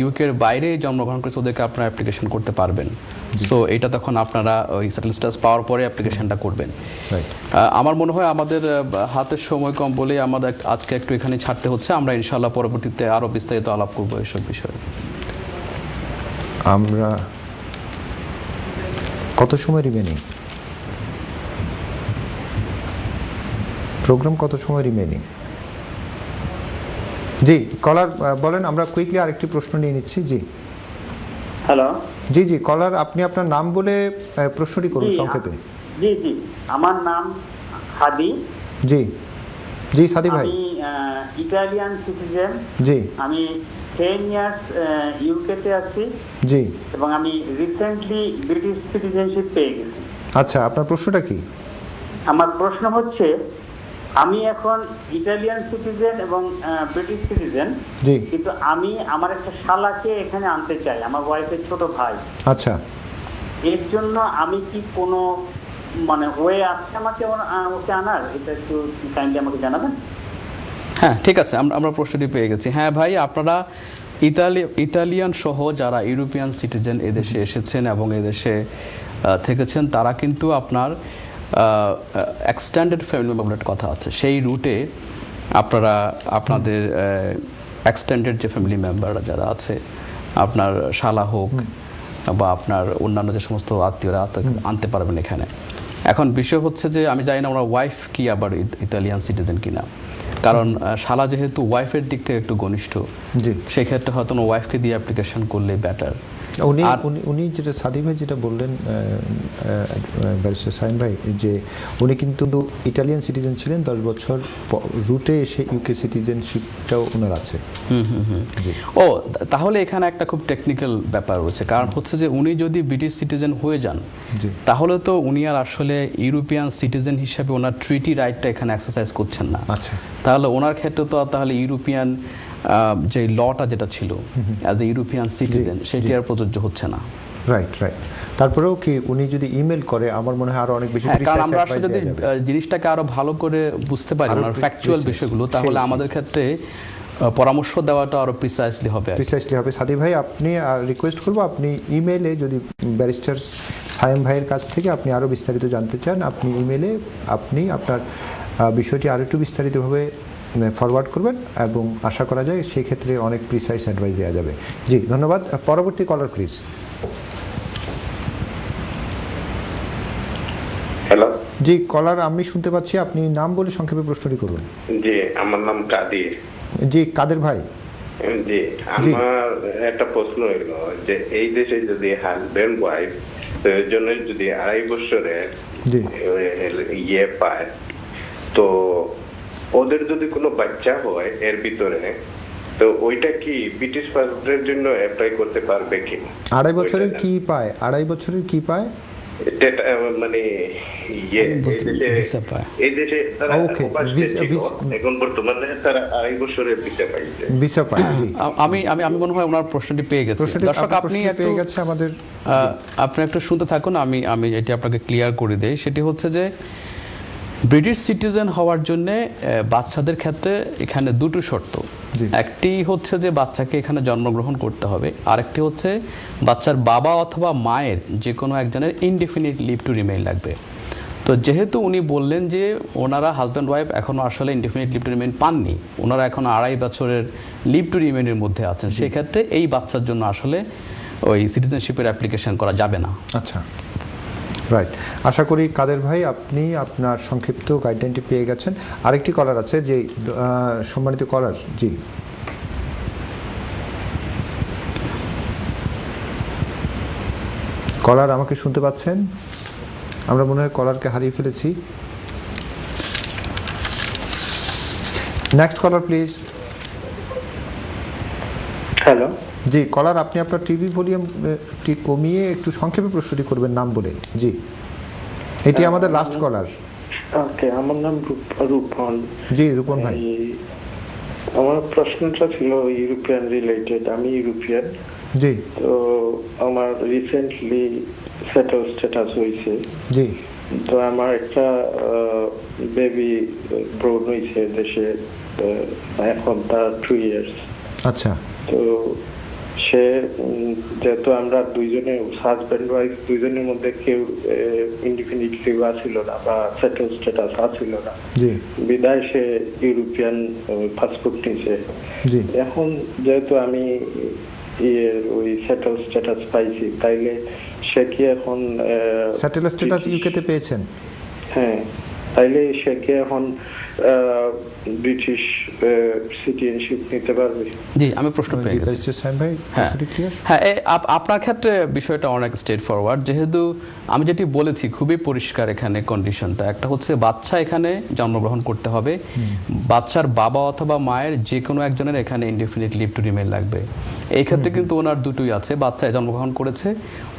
ইউকের বাইরে জন্মগ্রহণ করেছে ওদেরকে আপনারা অ্যাপ্লিকেশন করতে পারবেন। সো এটা তখন আপনারা ওই সেটেল স্ট্যাটাস পাওয়ার পরে অ্যাপ্লিকেশনটা করবেন। আমার মনে হয় আমাদের হাতের সময় কম বলে আমাদের আজকে একটু এখানে ছাড়তে হচ্ছে। আমরা ইনশাআল্লাহ পরবর্তীতে আরও বিস্তারিত আলাপ করবো এসব বিষয়ে। আমরা কত সময় রিমেনিং প্রোগ্রাম, কত সময় রিমেনিং? জি কলার বলেন, আমরা কুইকলি আরেকটি প্রশ্ন নিয়ে নিচ্ছি। জি হ্যালো। জি জি কলার, আপনি আপনার নাম বলে প্রশ্নটি করুন সংক্ষেপে। জি জি, আমার নাম সাদি। জি জি সাদি ভাই। আমি ইটালিয়ান সিটিজেন। জি। আমি 10 ইয়ার্স ইউকেতে আছি। জি। এবং আমি রিসেন্টলি ব্রিটিশ সিটিজেনশিপ পেয়ে গেছি। আচ্ছা, আপনার প্রশ্নটা কি? আমার প্রশ্ন হচ্ছে, আমি এখন ইটালিয়ান সিটিজেন এবং ব্রিটিশ সিটিজেন, কিন্তু আমি আমার একটা শালাকে এখানে আনতে চাই, আমার ওয়াইফের ছোট ভাই। আচ্ছা, এর জন্য আমি কি কোনো ওয়ে আছে আমাকে ওকে আনার? এটা একটু কাইন্ডলি আমাকে জানাবেন। হ্যাঁ ঠিক আছে, আমরা প্রশ্নটি পেয়ে গেছি। হ্যাঁ ভাই, আপনারা ইতালিয়ান সহ যারা ইউরোপিয়ান সিটিজেন এদেশে এসেছেন এবং এদেশে থেকেছেন, তারা কিন্তু আপনার এক্সটেন্ডেড ফ্যামিলি মেম্বারের কথা আছে, সেই রুটে আপনারা আপনাদের এক্সটেন্ডেড যে ফ্যামিলি মেম্বাররা যারা আছে, আপনার শালা হোক বা আপনার অন্যান্য যে সমস্ত আত্মীয়রা আনতে পারবেন এখানে। এখন বিষয় হচ্ছে যে আমি জানি না ওনার ওয়াইফ কি আবার ইতালিয়ান সিটিজেন কিনা, কারণ শালা যেহেতু ওয়াইফের দিক থেকে একটু ঘনিষ্ঠ, সেক্ষেত্রে হয়তো ওয়াইফকে দিয়ে অ্যাপ্লিকেশন করলে বেটার। উনি যেটা সাদি ভাই যেটা বললেন ব্যারিস্টার সাইম ভাই, যে উনি কিন্তু ইটালিয়ান সিটিজেন ছিলেন 10 বছর, রুটে এসে ইউকে সিটিজেনশিপটাও ওনার আছে। ও তাহলে এখানে একটা খুব টেকনিক্যাল ব্যাপার রয়েছে, কারণ হচ্ছে যে উনি যদি ব্রিটিশ সিটিজেন হয়ে যান, তাহলে তো উনি আর আসলে ইউরোপিয়ান সিটিজেন হিসাবে ওনার ট্রিটি রাইটটা এখানে এক্সারসাইজ করছেন না। আচ্ছা, তাহলে ওনার ক্ষেত্রে তো তাহলে ইউরোপিয়ান যে লটা যেটা ছিল অ্যাজ এ ইউরোপিয়ান সিটিজেন, সেটি আর প্রযোজ্য হচ্ছে না। রাইট। তারপরেও কি উনি যদি ইমেল করে আমার মনে হয় আরো অনেক বেশি কারণ আমরা আসলে যদি জিনিসটাকে আরো ভালো করে বুঝতে পারি আর ফ্যাকচুয়াল বিষয়গুলো, তাহলে আমাদের ক্ষেত্রে পরামর্শ দেওয়াটা আরো প্রিসাইসলি হবে। সাদি ভাই, আপনি রিকোয়েস্ট করবো আপনি ইমেলে যদি ব্যারিস্টার সায়েম ভাইয়ের কাছ থেকে আপনি আরো বিস্তারিত জানতে চান, আপনি ইমেলে আপনি আপনার বিষয়টি আরো একটু বিস্তারিতভাবে ফরওয়ার্ড করবেন এবং আশা করা যায় সেই ক্ষেত্রে অনেক প্রিসাইজ অ্যাডভাইস দেওয়া যাবে। জি ধন্যবাদ। পরবর্তী কলার প্লিজ। হ্যালো। জি কলার, আমি শুনতে পাচ্ছি, আপনি নাম বলে সংক্ষেপে প্রশ্নটি করুন। জি, আমার নাম কাদির। জি কাদের ভাই। জি, আমার একটা প্রশ্ন হলো যে এই দেশে যদি হাজবেন্ড ওয়াইফ জন্য যদি 2.5 বছরের ইয়ে পায়, তো ওদের যদি কোনো বাচ্চা হয় এর ভিতরে, তো ওইটা কি ব্রিটিশ পাসপোর্টের জন্য অ্যাপ্লাই করতে পারবে কি? 2.5 বছরের কি পায়? 2.5 বছরের কি পায়? মানে এই দেশে তারা এখন বর্তমানে তারা 2.5 বছরের ভিসা পায়। আমি মনে হয় ওনার প্রশ্নটি পেয়ে গেছি। দর্শক আপনি পেয়ে গেছে আমাদের, আপনি একটু শুনতে থাকুন, আমি এটি আপনাকে ক্লিয়ার করে দেই। সেটি হচ্ছে যে ব্রিটিশ সিটিজেন হওয়ার জন্য বাচ্চাদের ক্ষেত্রে এখানে দুটো শর্ত। একটি হচ্ছে যে বাচ্চাকে এখানে জন্মগ্রহণ করতে হবে, আরেকটি হচ্ছে বাচ্চার বাবা অথবা মায়ের যে কোনো একজনের ইনডেফিনিট লিভ টু রিমেইন লাগবে। তো যেহেতু উনি বললেন যে ওনারা হাজব্যান্ড ওয়াইফ এখনও আসলে ইনডেফিনিট লিভ টু রিমেইন পাননি, ওনারা এখন 2.5 বছরের লিভ টু রিমেইনের মধ্যে আছেন, সেক্ষেত্রে এই বাচ্চার জন্য আসলে ওই সিটিজেনশিপের অ্যাপ্লিকেশন করা যাবে না। আচ্ছা, রাইট। আশা করি কাদের ভাই আপনি আপনার সংক্ষিপ্ত গাইডলাইনটি পেয়ে গেছেন। আরেকটি কলার আছে, যে সম্মানিত কলার। জি কলার, আমাকে শুনতে পাচ্ছেন? আমরা মনে হয় কলারকে হারিয়ে ফেলেছি। Next caller please. হ্যালো। জি কলার, আপনি আপনার টিভি ভলিউমটি কমিয়ে একটু সংক্ষেপে প্রশ্নটি করবেন নাম বলে। জি, এটি আমাদের লাস্ট কলার। ওকে, আমার নাম রূপন। জি রূপন ভাই, আমার প্রশ্নটা ছিল ইউরোপিয়ান রিলেটেড। আমি ইউরোপিয়ান। জি। তো আমার রিসেন্টলি সেটেল স্ট্যাটাস হয়েছে। জি। তো আমার একটা বেবি ব্রন হয়েছে দেশে, এখন তার 2 ইয়ার্স। আচ্ছা। তো সে, যেহেতু আমরা দুইজনে হাজব্যান্ড ওয়াইফ দুইজনের মধ্যে কেউ ইনডিফিনিট লিভ আসিল না বা সেটেল স্ট্যাটাস আসিল না, বিদায় সে ইউরোপিয়ান পাসপোর্ট নিছে। এখন যেহেতু আমি ওই সেটেল স্ট্যাটাস পাইছি, তাইলে সে কি এখন সেটেল স্ট্যাটাস ইউকেতে পেয়েছেন? হ্যাঁ, তাইলে সে কি এখন ব্রিটিশ সিটিজেনশিপ নিতে পারবে? জি, আমি প্রশ্ন পেয়ে গেছি। হ্যাঁ, আপনার ক্ষেত্রে বিষয়টা অনেক স্ট্রেট ফরওয়ার্ড। যেহেতু আমি যেটি বলেছি খুবই পরিষ্কার এখানে কন্ডিশনটা। একটা হচ্ছে বাচ্চা এখানে জন্মগ্রহণ করতে হবে, বাচ্চার বাবা অথবা মায়ের যে কোনো একজনের এখানে ইনডেফিনিট লিভ টু রিমেইন লাগবে। এই ক্ষেত্রে কিন্তু ওনার দুটোই আছে, বাচ্চা জন্মগ্রহণ করেছে,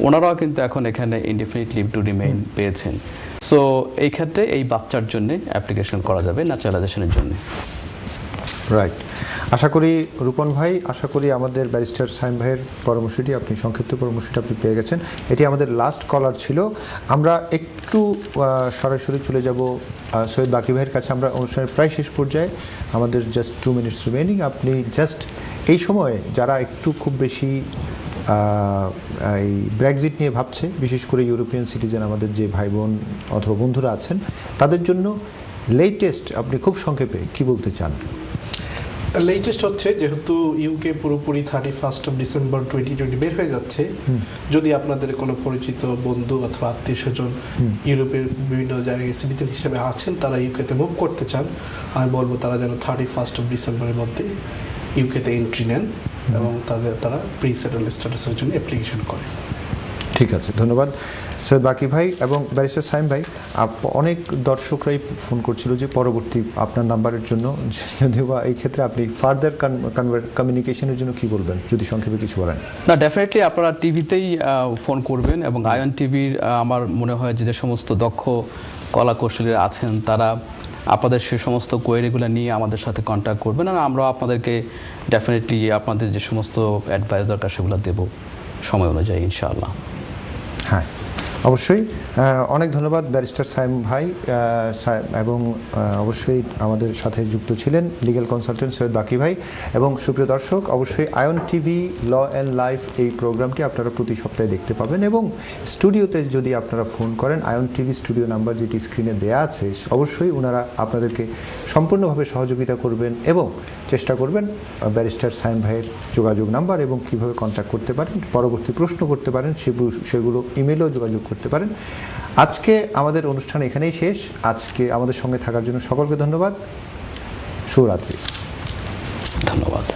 ওনারাও কিন্তু এখন এখানে ইনডেফিনিট লিভ টু রিমেইন পেয়েছেন। সো এই ক্ষেত্রে এই বাচ্চার জন্য অ্যাপ্লিকেশন করা যাবে ন্যাচারালাইজেশনের জন্য। রাইট। আশা করি রূপন ভাই, আশা করি আমাদের ব্যারিস্টার সাইম ভাইয়ের পরামর্শটি, আপনি সংক্ষিপ্ত পরামর্শটি আপনি পেয়ে গেছেন। এটি আমাদের লাস্ট কলার ছিল। আমরা একটু সরাসরি চলে যাব সৈয়দ বাকি ভাইয়ের কাছে। আমরা অনুষ্ঠানের প্রায় শেষ পর্যায়ে, আমাদের জাস্ট 2 মিনিটস রিমেইনিং। আপনি জাস্ট এই সময়ে যারা একটু খুব বেশি এই ব্রেক্সিট নিয়ে ভাবছে, বিশেষ করে ইউরোপিয়ান সিটিজেন আমাদের যে ভাই বোন অথবা বন্ধুরা আছেন, তাদের জন্য লেটেস্ট আপনি খুব সংক্ষেপে কি বলতে চান? লেটেস্ট হচ্ছে, যেহেতু ইউকে পুরোপুরি 31 ডিসেম্বর 2020 বের হয়ে যাচ্ছে, যদি আপনাদের কোনো পরিচিত বন্ধু অথবা আত্মীয় স্বজন ইউরোপের বিভিন্ন জায়গায় সিটিজেন হিসেবে আছেন, তারা ইউকেতে মুভ করতে চান, আমি বলবো তারা যেন 31 ডিসেম্বরের মধ্যে ইউকেতে এন্ট্রি নেন এবং তারা প্রি সেটেল স্ট্যাটাসের জন্য অ্যাপ্লিকেশন করে। ঠিক আছে, ধন্যবাদ সৈয়দ বাকি ভাই এবং ব্যারিস্টার সাইম ভাই। অনেক দর্শকরাই ফোন করছিল যে পরবর্তী আপনার নাম্বারের জন্য, যদিও বা এই ক্ষেত্রে আপনি ফার্দার কমিউনিকেশনের জন্য কি বলবেন, যদি সংক্ষেপে কিছু বলেন। না, ডেফিনেটলি আপনারা টিভিতেই ফোন করবেন এবং আয়ন টিভির আমার মনে হয় যে সমস্ত দক্ষ কলা কৌশলীরা আছেন, তারা আপনাদের সে সমস্ত কোয়েরিগুলো নিয়ে আমাদের সাথে কন্ট্যাক্ট করবেন, আর আমরাও আপনাদেরকে ডেফিনেটলি আপনাদের যে সমস্ত অ্যাডভাইস দরকার সেগুলো দেবো সময় অনুযায়ী ইনশাআল্লাহ। হ্যাঁ, অবশ্যই। অনেক ধন্যবাদ ব্যারিস্টার সাইম ভাই, এবং অবশ্যই আমাদের সাথে যুক্ত ছিলেন লিগ্যাল কনসালটেন্ট সৈয়দ বাকি ভাই। এবং সুপ্রিয় দর্শক, অবশ্যই আয়ন টিভি ল অ্যান্ড লাইফ এই প্রোগ্রামটি আপনারা প্রতি সপ্তাহে দেখতে পাবেন, এবং স্টুডিওতে যদি আপনারা ফোন করেন আয়ন টিভি স্টুডিও নাম্বার যেটি স্ক্রিনে দেয়া আছে, অবশ্যই ওনারা আপনাদেরকে সম্পূর্ণভাবে সহযোগিতা করবেন এবং চেষ্টা করবেন ব্যারিস্টার সাইম ভাইয়ের যোগাযোগ নাম্বার এবং কীভাবে কন্ট্যাক্ট করতে পারেন, পরবর্তী প্রশ্ন করতে পারেন, সেগুলো ইমেলও যোগাযোগ করতে পারেন। আজকে আমাদের অনুষ্ঠান এখানেই শেষ। আজকে আমাদের সঙ্গে থাকার জন্য সকলকে ধন্যবাদ। শুভরাত্রি। ধন্যবাদ।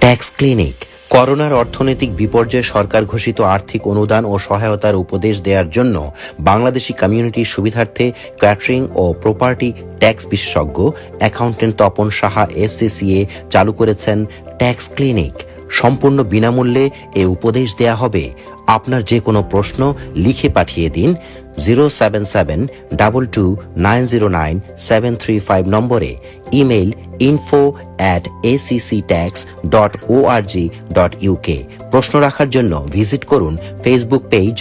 ট্যাক্স ক্লিনিক করোনার অর্থনৈতিক বিপর্যয়ে সরকার ঘোষিত আর্থিক অনুদান ও সহায়তার উপদেশ দেওয়ার জন্য বাংলাদেশি কমিউনিটির সুবিধার্থে ক্যাটারিং ও প্রপার্টি ট্যাক্স বিশেষজ্ঞ অ্যাকাউন্টেন্ট তপন সাহা FCCA চালু করেছেন ট্যাক্স ক্লিনিক। সম্পূর্ণ বিনামূল্যে এ উপদেশ দেয়া হবে। আপনার যে কোনো প্রশ্ন লিখে পাঠিয়ে দিন 07722909735 নম্বরে। Email info@acctax.org.uk। প্রশ্ন রাখার জন্য ভিজিট করুন Facebook page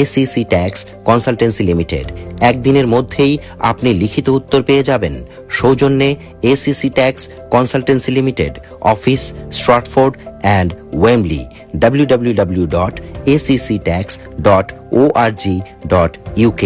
ACC tax consultancy limited. একদিনের মধ্যেই আপনি লিখিত উত্তর পেয়ে যাবেন। সৌজন্যে ACC tax consultancy limited, office Stratford and Wembley. www.acctax.org.uk।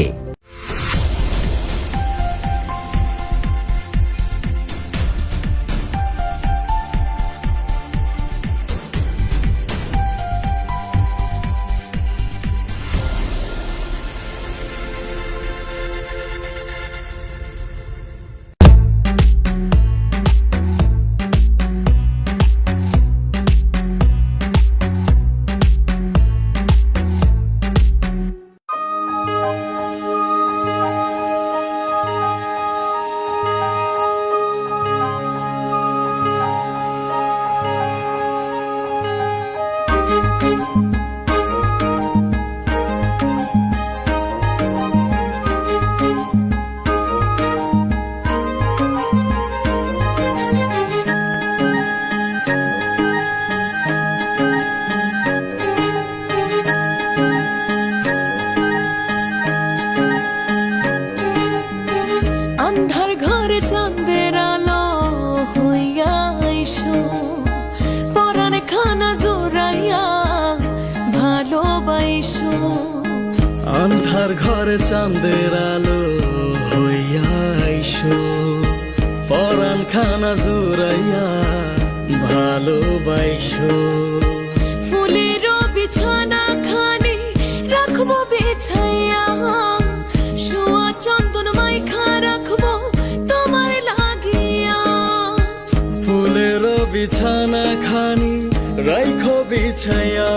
আন্ধার ঘরে চাঁদের আলো হইয়া আইসো, পরাণ খানা জুড়াইয়া ভালোবাইসো। ফুলের বিছানা খানি রাখবো বিছাইয়া, শোয়া চন্দন মাইখা রাখবো তোমার লাগিয়া। ফুলের বিছানা খানি রাইখো বিছাইয়া,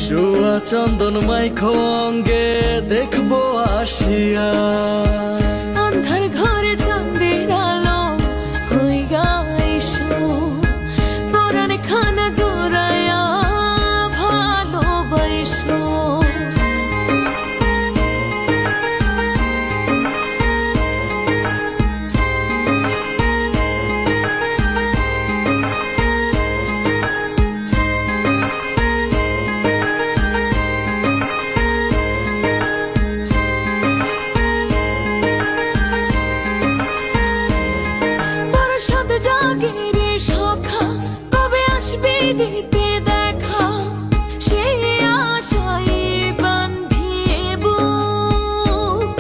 শোয়া চন্দন মাইখো অঙ্গে দেখবো আসিয়া। আন্ধার ঘরে চাঁদের আলো হইয়া আইসো, পরাণ খানা জোড়াইয়া ভালোবাইসো। দিতে দেখা সে আশায় বান্ধিয়ে বুক।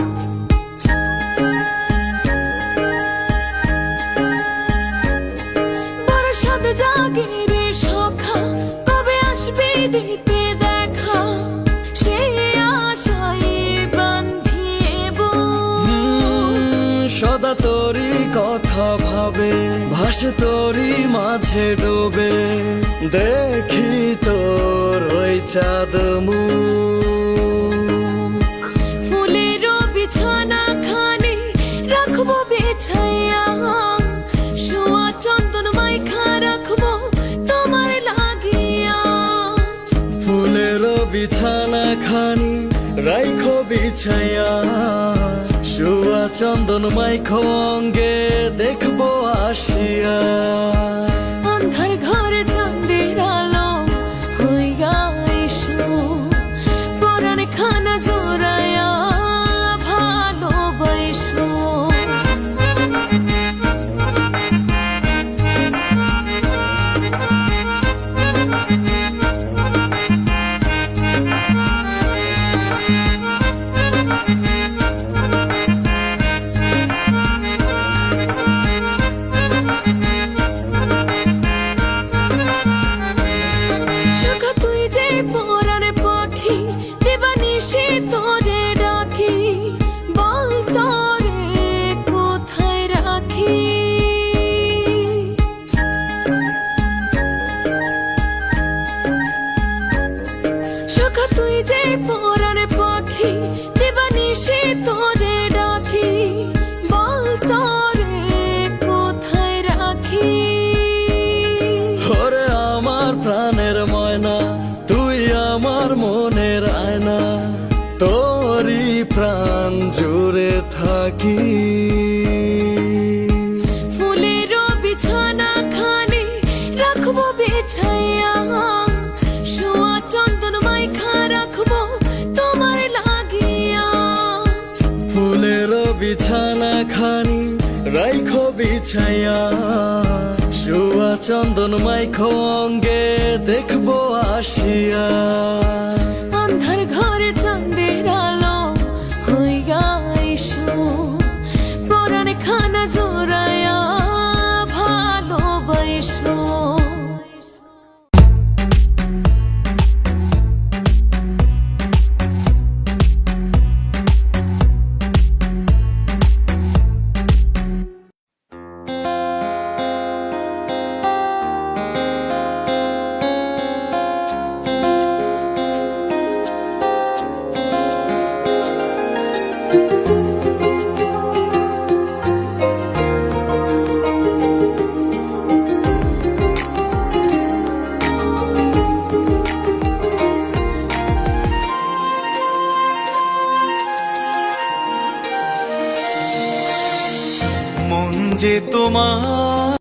বর্ষাতে জাগে রে সখা, কবে আসবে দিতে দেখা সে আশায় বান্ধিয়ে বুক। সদা তোরই কথা ভাবে, ভাসে তোরই মাঝে ডোবে, দেখি তোর ওই চাঁদ মুখ। ফুলের বিছানা বেছাইয়া শোয়া চন্দন মাইখা রাখবো তোমার লাগিয়া ফুলের বিছানা খানি রাইখো বিছাইয়া শুয়া চন্দন মাইখো অঙ্গে দেখবো আসিয়া অন্ধার ঘরে চাঁদের আলো হইয়া এসো পরাণ খানা জোড়ায়া ভালোবাসো সখা তুই যে পরাণ পাখি দেবানিশি তোরে ডাকি বল তোরে কোথায় রাখি সখা তুই যে পরাণ পাখি দেবানিশি তোরে ডাকি বল তোরে কোথায় রাখি ওরে আমার প্রাণের ময়না তুই আমার মনের আয়না তোরই প্রাণ জুড়ে থাকি ফুলের বিছানা খানি রাখবো বেছাইয়া শোয়া চন্দন মাইখা রাখবো তোমার লাগিয়া ফুলের বিছানা খানি রাইখো বিছাইয়া শুয়া চন্দন মাইখো অঙ্গে দেখবো আসিয়া অন্ধার ঘরে চাঁদের আলো হইয়া এসো পরাণ খানা জোড়ায়া ভালোবাসো যে তোমার